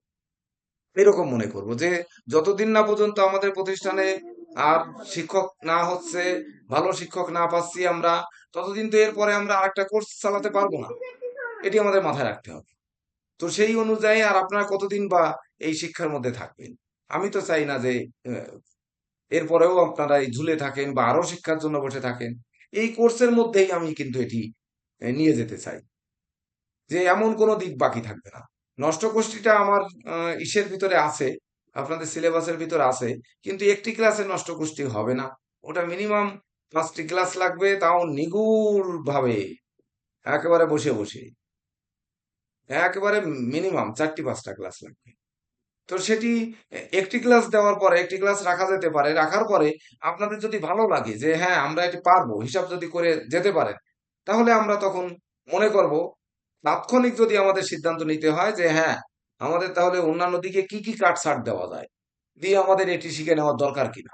এরকম মনে করব। যে যতদিন না পর্যন্ত আমাদের প্রতিষ্ঠানে আর শিক্ষক না হচ্ছে, ভালো শিক্ষক না পাচ্ছি আমরা, ততদিন তো এরপরে আমরা আরেকটা কোর্স চালাতে পারবো না। এটি আমাদের মাথায় রাখতে হবে। তো সেই অনুযায়ী আর আপনারা কতদিন বা এই শিক্ষার মধ্যে থাকবেন? আমি তো চাই না যে এরপরেও আপনারা এই ঝুলে থাকেন বা আরো শিক্ষার জন্য বসে থাকেন। এই কোর্সের মধ্যেই আমি কিন্তু এটি নিয়ে যেতে চাই, যে এমন কোনো দিক বাকি থাকবে না। নষ্ট কোষ্ঠীটা আমার ইসের ভিতরে আছে, আপনাদের সিলেবাসের ভিতরে আছে, কিন্তু একটি ক্লাসে নষ্ট কোষ্ঠী হবে না। ওটা মিনিমাম 5টি ক্লাস লাগবে, তাও নিগুড় ভাবে, একেবারে বসে বসে, একেবারে মিনিমাম 4টি 5টা ক্লাস লাগবে। তো সেটি একটি ক্লাস দেওয়ার পরে, একটি ক্লাস রাখা যেতে পারে, রাখার পরে আপনাদের যদি ভালো লাগে যে হ্যাঁ আমরা এটি পারবো, হিসাব যদি করে যেতে পারেন, তাহলে আমরা তখন মনে করব, তাৎক্ষণিক যদি আমাদের সিদ্ধান্ত নিতে হয় যে হ্যাঁ আমাদের তাহলে অন্যান্য দিকে কি কি কাটছাট দেওয়া যায়, দিয়ে আমাদের এটি শিখে নেওয়ার দরকার কিনা,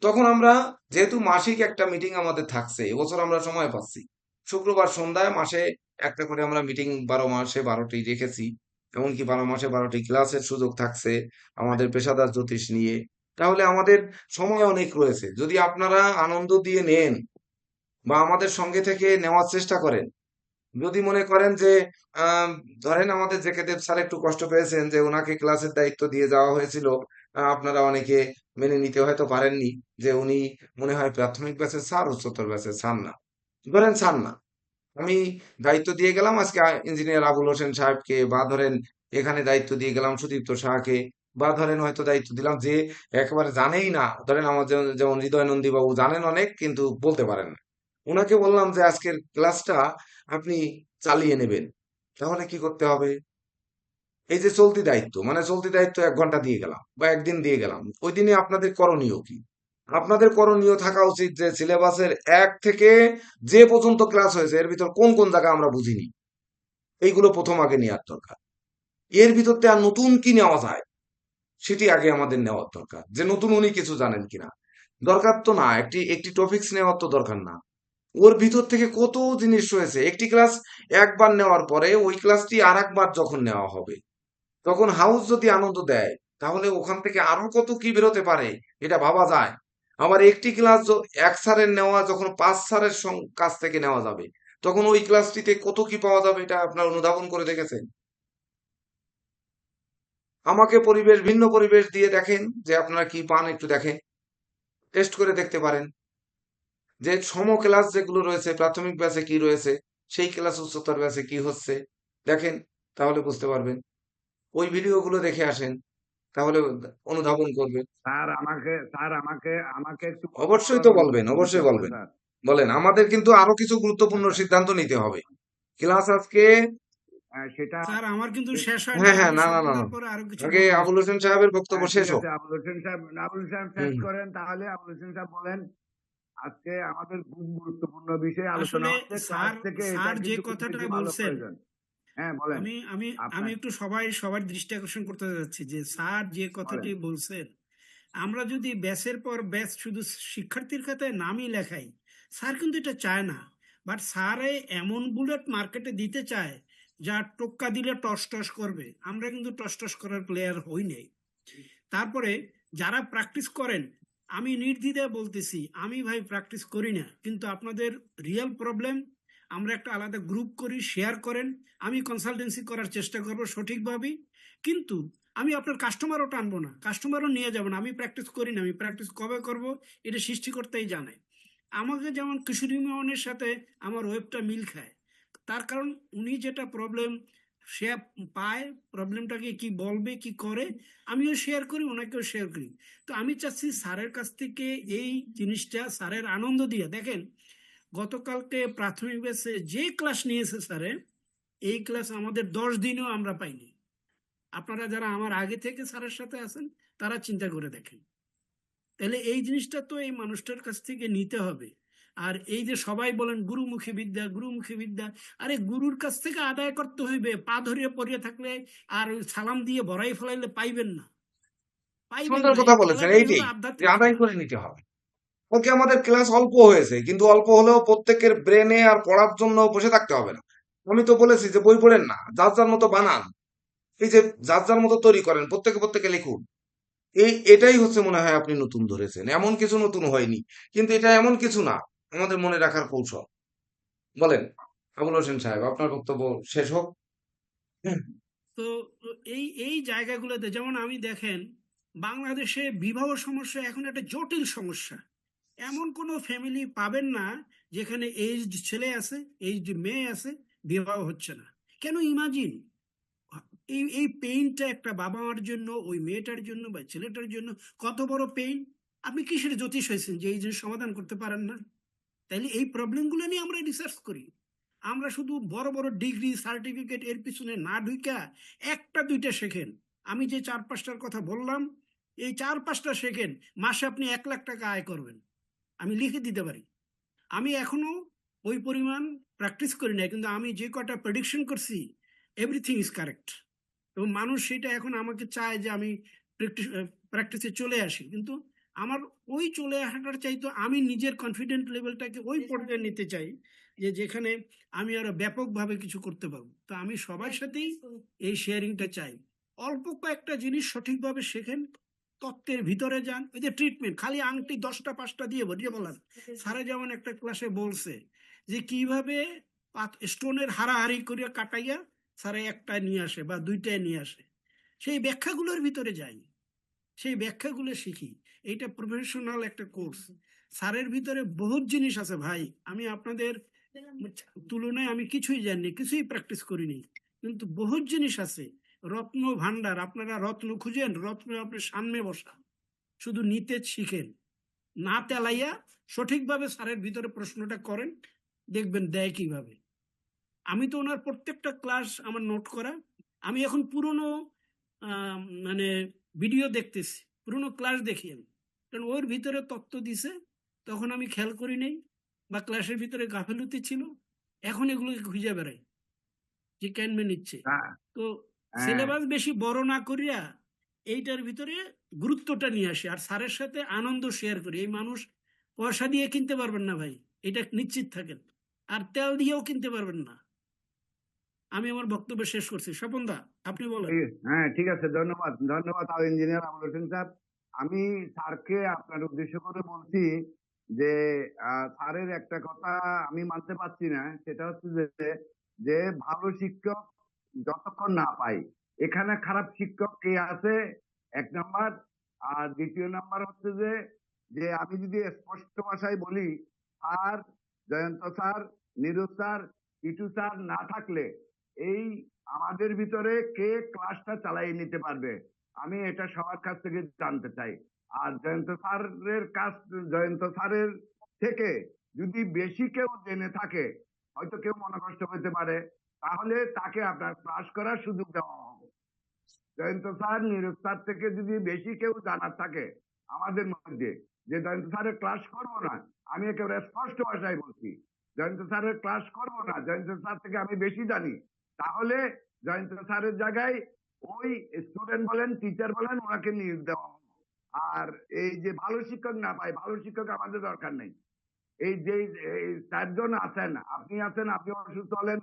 তখন আমরা, যেহেতু মাসিক একটা মিটিং আমাদের থাকছে, এবছর আমরা সময় পাচ্ছি, শুক্রবার সন্ধ্যায় মাসে একটা করে আমরা মিটিং 12 মাসে 12টি রেখেছি। এমনকি 12 মাসে 12টি ক্লাসের সুযোগ থাকছে আমাদের পেশাদার জ্যোতিষ নিয়ে। তাহলে আমাদের সময় অনেক রয়েছে। যদি আপনারা আনন্দ দিয়ে নেন বা আমাদের সঙ্গে থেকে নেওয়ার চেষ্টা করেন, যদি মনে করেন যে আহ, ধরেন আমাদের জেকে দেব স্যার একটু কষ্ট পেয়েছেন যে ওনাকে ক্লাসের দায়িত্ব দিয়ে যাওয়া হয়েছিল, আপনারা অনেকে মেনে নিতে হয়তো পারেননি, যে উনি মনে হয় প্রাথমিক ব্যাচের স্যার, উচ্চতর ব্যাচের স্যার না, ধরেন স্যার না, আমি দায়িত্ব দিয়ে গেলাম আজকে ইঞ্জিনিয়ার আবুল হোসেন সাহেবকে, বা ধরেন এখানে দায়িত্ব দিয়ে গেলাম সুদীপ্ত সাহাকে, বা ধরেন হয়তো দায়িত্ব দিলাম যে একেবারে জানেই না, ধরেন আমার যেমন হৃদয় নন্দী বাবু জানেন অনেক কিন্তু বলতে পারেন না, ওনাকে বললাম যে আজকের ক্লাসটা আপনি চালিয়ে নেবেন। তাহলে কি করতে হবে? এই যে চলতি দায়িত্ব, মানে চলতি দায়িত্ব 1 ঘন্টা দিয়ে গেলাম বা একদিন দিয়ে গেলাম, ওই দিনে আপনাদের করণীয় কি? আপনাদের করণীয় থাকা উচিত যে সিলেবাসের 1 থেকে যে পর্যন্ত ক্লাস হয়েছে এর ভিতর কোন কোন জায়গা আমরা বুঝিনি, এইগুলো প্রথম আগে নেওয়ার দরকার। এর ভিতর থেকে আর নতুন কি নেওয়া যায় সেটি আগে আমাদের নেওয়ার দরকার, যে নতুন উনি কিছু জানেন কিনা। দরকার তো না, একটি একটি টপিকস নেওয়ার তো দরকার না, ওর ভিতর থেকে কত জিনিস রয়েছে। একটি ক্লাস একবার নেওয়ার পরে ওই ক্লাসটি আর একবার যখন নেওয়া হবে, তখন হাউস যদি আনন্দ দেয়, তাহলে ওখান থেকে আরো কত কি বেরোতে পারে এটা ভাবা যায়। আবার একটি ক্লাস 1 স্যারের নেওয়া যখন 5 স্যারের কাছ থেকে নেওয়া যাবে, তখন ওই ক্লাসটিতে কত কি পাওয়া যাবে এটা আপনার অনুধাবন করে দেখেছেন? আমাকে ভিন্ন পরিবেশ দিয়ে দেখেন যে আপনারা কি পান, একটু দেখেন, টেস্ট করে দেখতে পারেন যে সম ক্লাস যেগুলো রয়েছে প্রাথমিক ব্যাচে কি রয়েছে, সেই ক্লাস উচ্চতর ব্যাচে কি হচ্ছে দেখেন, তাহলে বুঝতে পারবেন। ওই ভিডিওগুলো দেখে আসেন, তাহলে অনুধাবন করবেন। আমাকে একটু কথা অবশ্যই বলার তো অনুমতি বলবেন, দিতে অবশ্যই হবে বলবেন। স্যার। বলেন, আমাদের কিন্তু আরো কিছু গুরুত্বপূর্ণ আচ্ছা সিদ্ধান্ত নিতে হবে। ক্লাস আজকে সেটা স্যার আমার কিন্তু শেষ হয় হ্যাঁ নাই, হ্যাঁ, আমি না না না না, সন্তানের পরে আরো কিছু আগে বলবো। আবুল হোসেন সাহেবের বক্তব্য ঠিক শেষ হোক। আছে, আবুল হোসেন শেষ হুম করেন। তাহলে আবুল হোসেন সাহেব বলেন, আজকে আমাদের খুব গুরুত্বপূর্ণ বিষয় আলোচনা আসলে হচ্ছে, ক্লাস স্যার থেকে এটা স্যার যে কিন্তু খুব কথাটা বেশি ভালো বলছেন, প্রয়োজন। হ্যাঁ বলেন, আমি আমি আমি আপনার একটু সবার দৃষ্টি আকর্ষণ করতে যাচ্ছি যে স্যার যে কথাটি বলেন। বলছেন, আমরা যদি ব্যাচের পর ব্যাচ শুধু শিক্ষার্থীর খাতায় নামই লেখাই, স্যার কিন্তু এটা চায় না। বাট স্যারে এমন বুলেট মার্কেটে দিতে চায় যা টোক্কা দিলে টস টস করবে। আমরা কিন্তু টস টস করার প্লেয়ার হই নাই। তারপরে যারা প্র্যাকটিস করেন, আমি নির্দ্বিধায় বলতেছি, আমি ভাই প্র্যাকটিস করি না, কিন্তু আপনাদের রিয়েল প্রবলেম, আমরা একটা আলাদা গ্রুপ করি, শেয়ার করেন, আমি কনসালটেন্সি করার চেষ্টা করব সঠিকভাবেই। কিন্তু আমি আপনার কাস্টমারও টানবো না, কাস্টমারও নিয়ে যাব না। আমি প্র্যাকটিস করি না, আমি প্র্যাকটিস কবে করব এটা সৃষ্টিকর্তাই জানে। আমাকে যেমন কিশোরী মোহনের সাথে আমার ওয়েবটা মিল খায়, তার কারণ উনি যেটা প্রবলেম সে পায়, প্রবলেমটাকে কি বলবে কি করে, আমিও শেয়ার করি, ওনাকেও শেয়ার করি। তো আমি চাচ্ছি স্যারের কাছ থেকে এই জিনিসটা স্যারের আনন্দ দিয়ে দেখেন, গতকালকে প্রাথমিক ব্যাচে যে ক্লাস নিয়েছে স্যারে, এই ক্লাস আমাদের 10 দিনেও আমরা পাইনি। আপনারা যারা আমার আগে থেকে স্যারের সাথে আছেন তারা চিন্তা করে দেখেন। তাহলে এই জিনিসটা তো এই মানুষটার কাছ থেকে নিতে হবে। আর এই যে সবাই বলেন গুরুমুখী বিদ্যা, গুরুমুখী বিদ্যা, আরে গুরুর কাছ থেকে আদায় করতে হইবে। পা ধরিয়ে পড়িয়ে থাকলে আর ওই সালাম দিয়ে ভরাই ফেলাইলে পাইবেন না, পাইবেন সুন্দর না। কথা এই বলেছেন, খেলাটাই হলো এইটাই যে আধ্যাত্মিক আদায় খেলা। করে নিতে হবে। ওকে, আমাদের ক্লাস অল্প হয়েছে, কিন্তু অল্প হলেও প্রত্যেকের ব্রেনে আর পড়ার জন্য বসে থাকতে হবে না। আমি তো বলেছি যে বই পড়েন না, যার যার মতো বানান, এই যে যার যার মতো তৈরি করেন, প্রত্যেকে প্রত্যেকে লিখুন। এটাই হচ্ছে মনে হয় আপনি নতুন ধরেছেন, এমন কিছু নতুন হয়নি, কিন্তু এটা এমন কিছু না, আমাদের মনে রাখার কৌশল। বলেন আবুল হোসেন সাহেব, আপনার বক্তব্য শেষ হোক। তো এই এই জায়গাগুলোতে যেমন আমি দেখেন, বাংলাদেশে বিবাহ সমস্যা এখন একটা জটিল সমস্যা। এমন কোনো ফ্যামিলি পাবেন না যেখানে এইজড ছেলে আছে, এইজড মেয়ে আছে, বিবাহ হচ্ছে না। কেন? ইমাজিন, এই এই পেইনটা একটা বাবা মার জন্য, ওই মেয়েটার জন্য বা ছেলেটার জন্য কত বড় পেইন। আপনি কিসের জ্যোতিষ হয়েছেন যে এই জিনিস সমাধান করতে পারেন না? তাইলে এই প্রবলেমগুলো নিয়ে আমরা রিসার্চ করি। আমরা শুধু বড় বড় ডিগ্রি সার্টিফিকেট এর পিছনে না ঢুকা একটা দুইটা শেখেন। আমি যে 4-5টার কথা বললাম, এই 4-5টা শেখেন, মাসে আপনি 1 লাখ টাকা আয় করবেন, আমি লিখে দিতে পারি। আমি এখনো ওই পরিমাণ প্র্যাকটিস করি না, কিন্তু আমি যে কটা প্রেডিকশন করছি, এভরিথিং ইজ কারেক্ট। এবং মানুষ সেটা এখন আমাকে চায় যে আমি প্র্যাকটিসে চলে আসি, কিন্তু আমার ওই চলে আসাটার চাইতো আমি নিজের কনফিডেন্ট লেভেলটাকে ওই পর্যায়ে নিতে চাই যে যেখানে আমি আরো ব্যাপকভাবে কিছু করতে পারবো। তো আমি সবার সাথেই এই শেয়ারিংটা চাই। অল্প কয়েকটা জিনিস সঠিকভাবে শেখেন, তত্ত্বের ভিতরে যান। ওই যে ট্রিটমেন্ট, খালি আংটি 10টা 5টা দিয়ে ভরিয়ে বলার। স্যারে যেমন একটা ক্লাসে বলছে যে কিভাবে স্টোনের হারাহারি করে কাটাইয়া স্যারে একটা নিয়ে আসে বা দুইটায় নিয়ে আসে, সেই ব্যাখ্যাগুলোর ভিতরে যাই, সেই ব্যাখ্যাগুলো শিখি। এইটা প্রফেশনাল একটা কোর্স। স্যারের ভিতরে বহুত জিনিস আছে ভাই, আমি আপনাদের তুলনায় আমি কিছুই জানি, কিছুই প্র্যাকটিস করিনি, কিন্তু বহুত জিনিস আছে। রত্ন ভান্ডার, আপনারা রত্ন খুঁজেন, রত্ন আপনার সামনে বসা, শুধু নিতে শিখেন, না তেলাইয়া সঠিকভাবে স্যারের ভিতরে প্রশ্নটা করেন, দেখবেন দেয় কিভাবে। আমি তো ওনার প্রত্যেকটা ক্লাস আমার নোট করা। আমি এখন পুরনো মানে ভিডিও দেখতেছি, পুরনো ক্লাস দেখি আমি, কারণ ওর ভিতরে তত্ত্ব দিছে, তখন আমি খেয়াল করি নাই বা ক্লাসের ভিতরে গাফেলতি ছিল, এখন এগুলোকে খুঁজে বেড়াই যে ক্যানমে নিচ্ছে। হ্যাঁ তো হ্যাঁ সিলেবাস বেশি বড় না করিয়া এইটার ভিতরে গুরুত্বটা নিয়ে আসে, আর স্যারের সাথে আনন্দ শেয়ার করি। এই মানুষ পয়সা দিয়ে কিনতে পারবেন না ভাই, এটা নিশ্চিত থাকেন, আর তেল দিয়েও কিনতে পারবেন না। আমি আমার বক্তব্য শেষ করছি। স্বপন দা, আপনি বলেন। হ্যাঁ ঠিক আছে, ধন্যবাদ ধন্যবাদ আল ইঞ্জিনিয়ার আবুল হোসেন স্যার। আমি স্যারকে আপনার উদ্দেশ্য করে বলছি যে স্যারের একটা কথা আমি মানতে পারছি না, সেটা হচ্ছে যে ভালো শিক্ষক যতক্ষণ না পাই, এখানে খারাপ শিক্ষক কে আছে এক নাম্বার। আর দ্বিতীয় নাম্বার হচ্ছে যে আমি যদি স্পষ্ট ভাষায় বলি, sir, Jayanta sir, Neeraj sir, Titu sir না থাকলে এই আমাদের ভিতরে কে ক্লাসটা চালিয়ে নিতে পারবে, আমি এটা সবার কাছ থেকে জানতে চাই। আর জয়ন্ত স্যারের থেকে যদি বেশি কেউ জেনে থাকে, হয়তো কেউ মনে কষ্ট হতে পারে, তাহলে তাকে আপনার ক্লাস করার সুযোগ দেওয়া হবে। জয়ন্ত স্যার নীরজ স্যার থেকে যদি বেশি কেউ জানার থাকে আমাদের মধ্যে যে জয়ন্ত স্যারের ক্লাস করবো না, আমি একেবারে স্পষ্ট ভাষায় বলছি, জয়ন্ত স্যারের ক্লাস করবো না, জয়ন্ত স্যার থেকে আমি বেশি জানি, তাহলে জয়ন্ত স্যারের জায়গায় ওই স্টুডেন্ট বলেন টিচার বলেন ওনাকে নিয়োগ দেওয়া হবে। আর এই যে ভালো শিক্ষক না পাই, ভালো শিক্ষক আমাদের দরকার নেই। এই যে এই 4 জন আছেন, আপনি আছেন, আপনি অসুস্থ হলেন,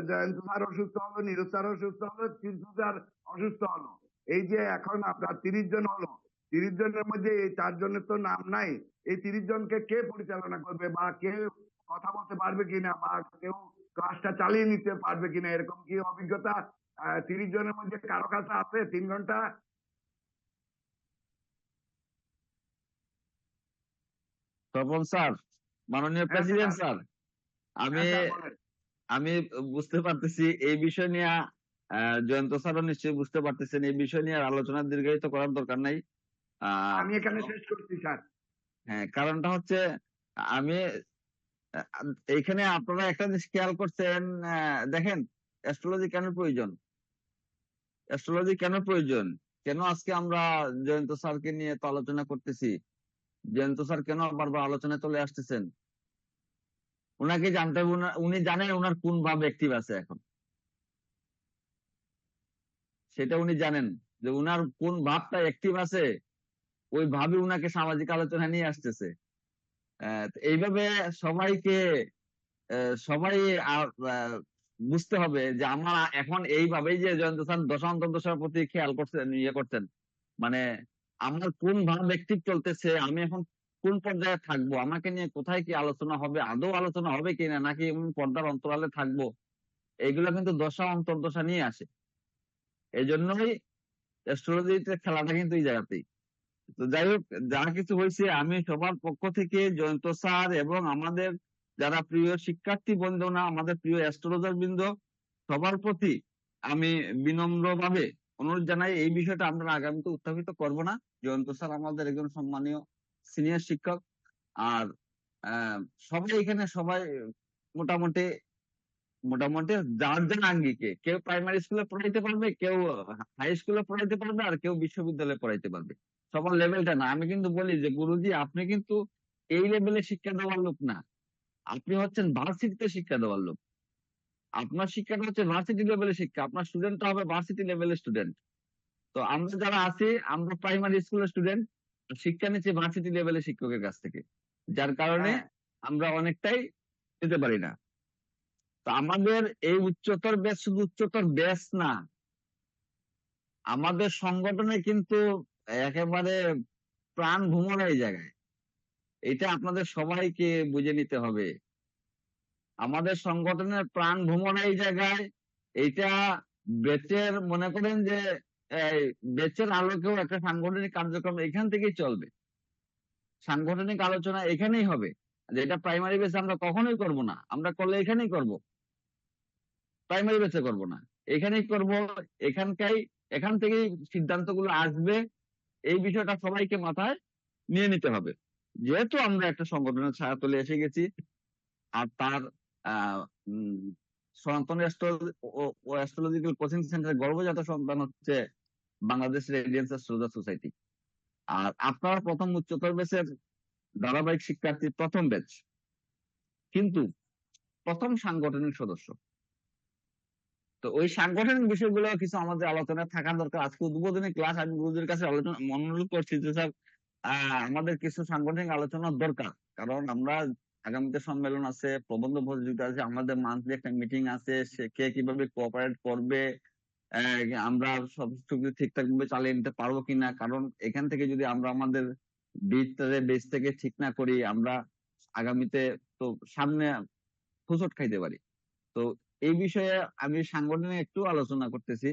জয়ন্ত স্যার অসুস্থ হলো, নীরজ স্যার অসুস্থ হলো, টিটু স্যার অসুস্থ হলো, এই যে এখন আপনার 30 জন হলো, 30 জনের মধ্যে এই 4 জনের তো নাম নাই। এই 30 জনকে কে পরিচালনা করবে, বা কেউ কথা বলতে পারবে কিনা, বা কেউ ক্লাসটা চালিয়ে নিতে পারবে কিনা, এরকম কি অভিজ্ঞতা 30 জনের মধ্যে কারো কাছে আছে 3 ঘন্টা? তপন স্যার, মাননীয় হ্যাঁ প্রেসিডেন্ট স্যার। স্যার, আমি হ্যাঁ স্যার বলেন। আমি বুঝতে পারতেছি এই বিষয় নিয়ে জয়ন্ত স্যারও নিশ্চয়ই বুঝতে পারতেছেন এই বিষয় নিয়ে আর আলোচনা দীর্ঘায়িত করার দরকার নাই। আমি এখানে শেষ করছি স্যার। হ্যাঁ, কারণটা হচ্ছে আমি এইখানে আপনারা একটা জিনিস খেয়াল করছেন, দেখেন অ্যাস্ট্রোলজি কেন প্রয়োজন, অ্যাস্ট্রোলজি কেন প্রয়োজন, কেন আজকে আমরা জয়ন্ত স্যারকে নিয়ে তো আলোচনা করতেছি, জয়ন্ত স্যার কেন বারবার আলোচনায় চলে আসতেছেন, উনাকে জানতে হবে, উনি জানেন ওনার কোন ভাব অ্যাক্টিভ আছে এখন, সেটা উনি জানেন যে উনার কোন ভাবটা অ্যাক্টিভ আছে, ওই ভাবে উনাকে সামাজিক আলোচনা নিয়ে আসতেছে। এইভাবে সবাইকে সবাই বুঝতে হবে যে আমরা এখন এইভাবেই যে জয়ন্ত স্যার দশান্তর্দশার প্রতি খেয়াল করছেন, ইয়ে করছেন, মানে আমার কোন ভাব অ্যাক্টিভ চলতেছে, আমি এখন কোন পর্যায়ে থাকবো, আমাকে নিয়ে কোথায় কি আলোচনা হবে, আদৌ আলোচনা হবে কিনা, নাকি এমন পর্দার অন্তরালে থাকবো, এগুলো কিন্তু দশা অন্তর্দশা নিয়ে আসে। এই জন্যই অ্যাস্ট্রোলজিতে খেলাটা কিন্তু এই জায়গাতেই। তো যাই হোক, যা কিছু হয়েছে, আমি সবার পক্ষ থেকে জয়ন্ত স্যার এবং আমাদের যারা প্রিয় শিক্ষার্থী বন্ধুরা, আমাদের প্রিয় অ্যাস্ট্রোলজার বৃন্দ, সবার প্রতি আমি বিনম্রভাবে অনুরোধ জানাই এই বিষয়টা আমরা আগামীতে উত্থাপিত করব না। জয়ন্ত স্যার আমাদের একজন সম্মানীয় সিনিয়র শিক্ষক, আর সবাই এখানে সবাই মোটামুটি মোটামুটি যার যার আঙ্গিকে, কেউ প্রাইমারি স্কুলে পড়াইতে পারবে, কেউ হাই স্কুলে পড়াইতে পারবে, আর কেউ বিশ্ববিদ্যালয়ে পড়াইতে পারবে। সবার লেভেলটা না। আমি কিন্তু বলি যে গুরুজি আপনি কিন্তু এই লেভেলে শিক্ষা দেওয়ার লোক না, আপনি হচ্ছেন ভার্সিটিতে শিক্ষা দেওয়ার লোক। আপনার শিক্ষাটা হচ্ছে ভার্সিটি লেভেলে শিক্ষা, আপনার স্টুডেন্টটা হবে ভার্সিটি লেভেলের স্টুডেন্ট। তো আমরা যারা আছি আমরা প্রাইমারি স্কুলের স্টুডেন্ট, শিক্ষা নিচ্ছি ভার্সিটি লেভেলের শিক্ষকের কাছ থেকে, যার কারণে আমরা অনেকটাই যেতে পারি না। তো আমাদের এই উচ্চতর ব্যাচ শুধু উচ্চতর ব্যাচ না, আমাদের সংগঠনে কিন্তু একেবারে প্রাণ ভ্রমণ এই জায়গায়, এটা আপনাদের সবাইকে বুঝে নিতে হবে। আমাদের সংগঠনের প্রাণ ভ্রমণ এই জায়গায়, এইটা ব্যাচের মনে করেন যে ব্যাচের আলোকেও একটা সাংগঠনিক কার্যক্রম এখান থেকেই চলবে, সাংগঠনিক আলোচনা এখানেই হবে। যেটা প্রাইমারি বেসে আমরা কখনোই করব না, আমরা করলে এখানেই করব, প্রাইমারি বেসে করব না, এখানেই করব, এখান থেকেই সিদ্ধান্তগুলো আসবে। এই বিষয়টা সবাইকে মাথায় নিয়ে নিতে হবে, যেহেতু আমরা একটা সংগঠনের ছায়াতলে এসে গেছি, আর তার সনাতন অ্যাস্ট্রোলজিক্যাল কোচিং সেন্টারের গর্ভজাত সন্তান হচ্ছে বাংলাদেশ রেডিয়েন্স অ্যাস্ট্রোলজার সোসাইটি। আর আপনারা প্রথম উচ্চতর ব্যাচের ধারাবাহিক শিক্ষার্থী, প্রথম ব্যাচ, কিন্তু প্রথম সাংগঠনিক সদস্য। তো ওই সাংগঠনিক বিষয়গুলো কিছু আমাদের আলোচনায় থাকা দরকার। আজকে উদ্বোধনী ক্লাস, আমি গুরুদের কাছে আলোচনা অনুরোধ করছি যে স্যার আমাদের কিছু সাংগঠনিক আলোচনার দরকার, কারণ আমরা আগামীতে সম্মেলন আছে, প্রবন্ধ প্রতিযোগিতা আছে, আমাদের মান্থলি একটা মিটিং আছে, সে কে কিভাবে কোঅপারেট করবে, আমরা সবকিছু ঠিকঠাক ভাবে চালিয়ে নিতে পারবো কিনা, কারণ এখান থেকে যদি আমরা আমাদের বেস থেকে ঠিক না করি, আমরা আগামীতে তো সামনে হোঁচট খাইতে পারি। তো এই বিষয়ে আমি সাংগঠনিক একটু আলোচনা করতেছি।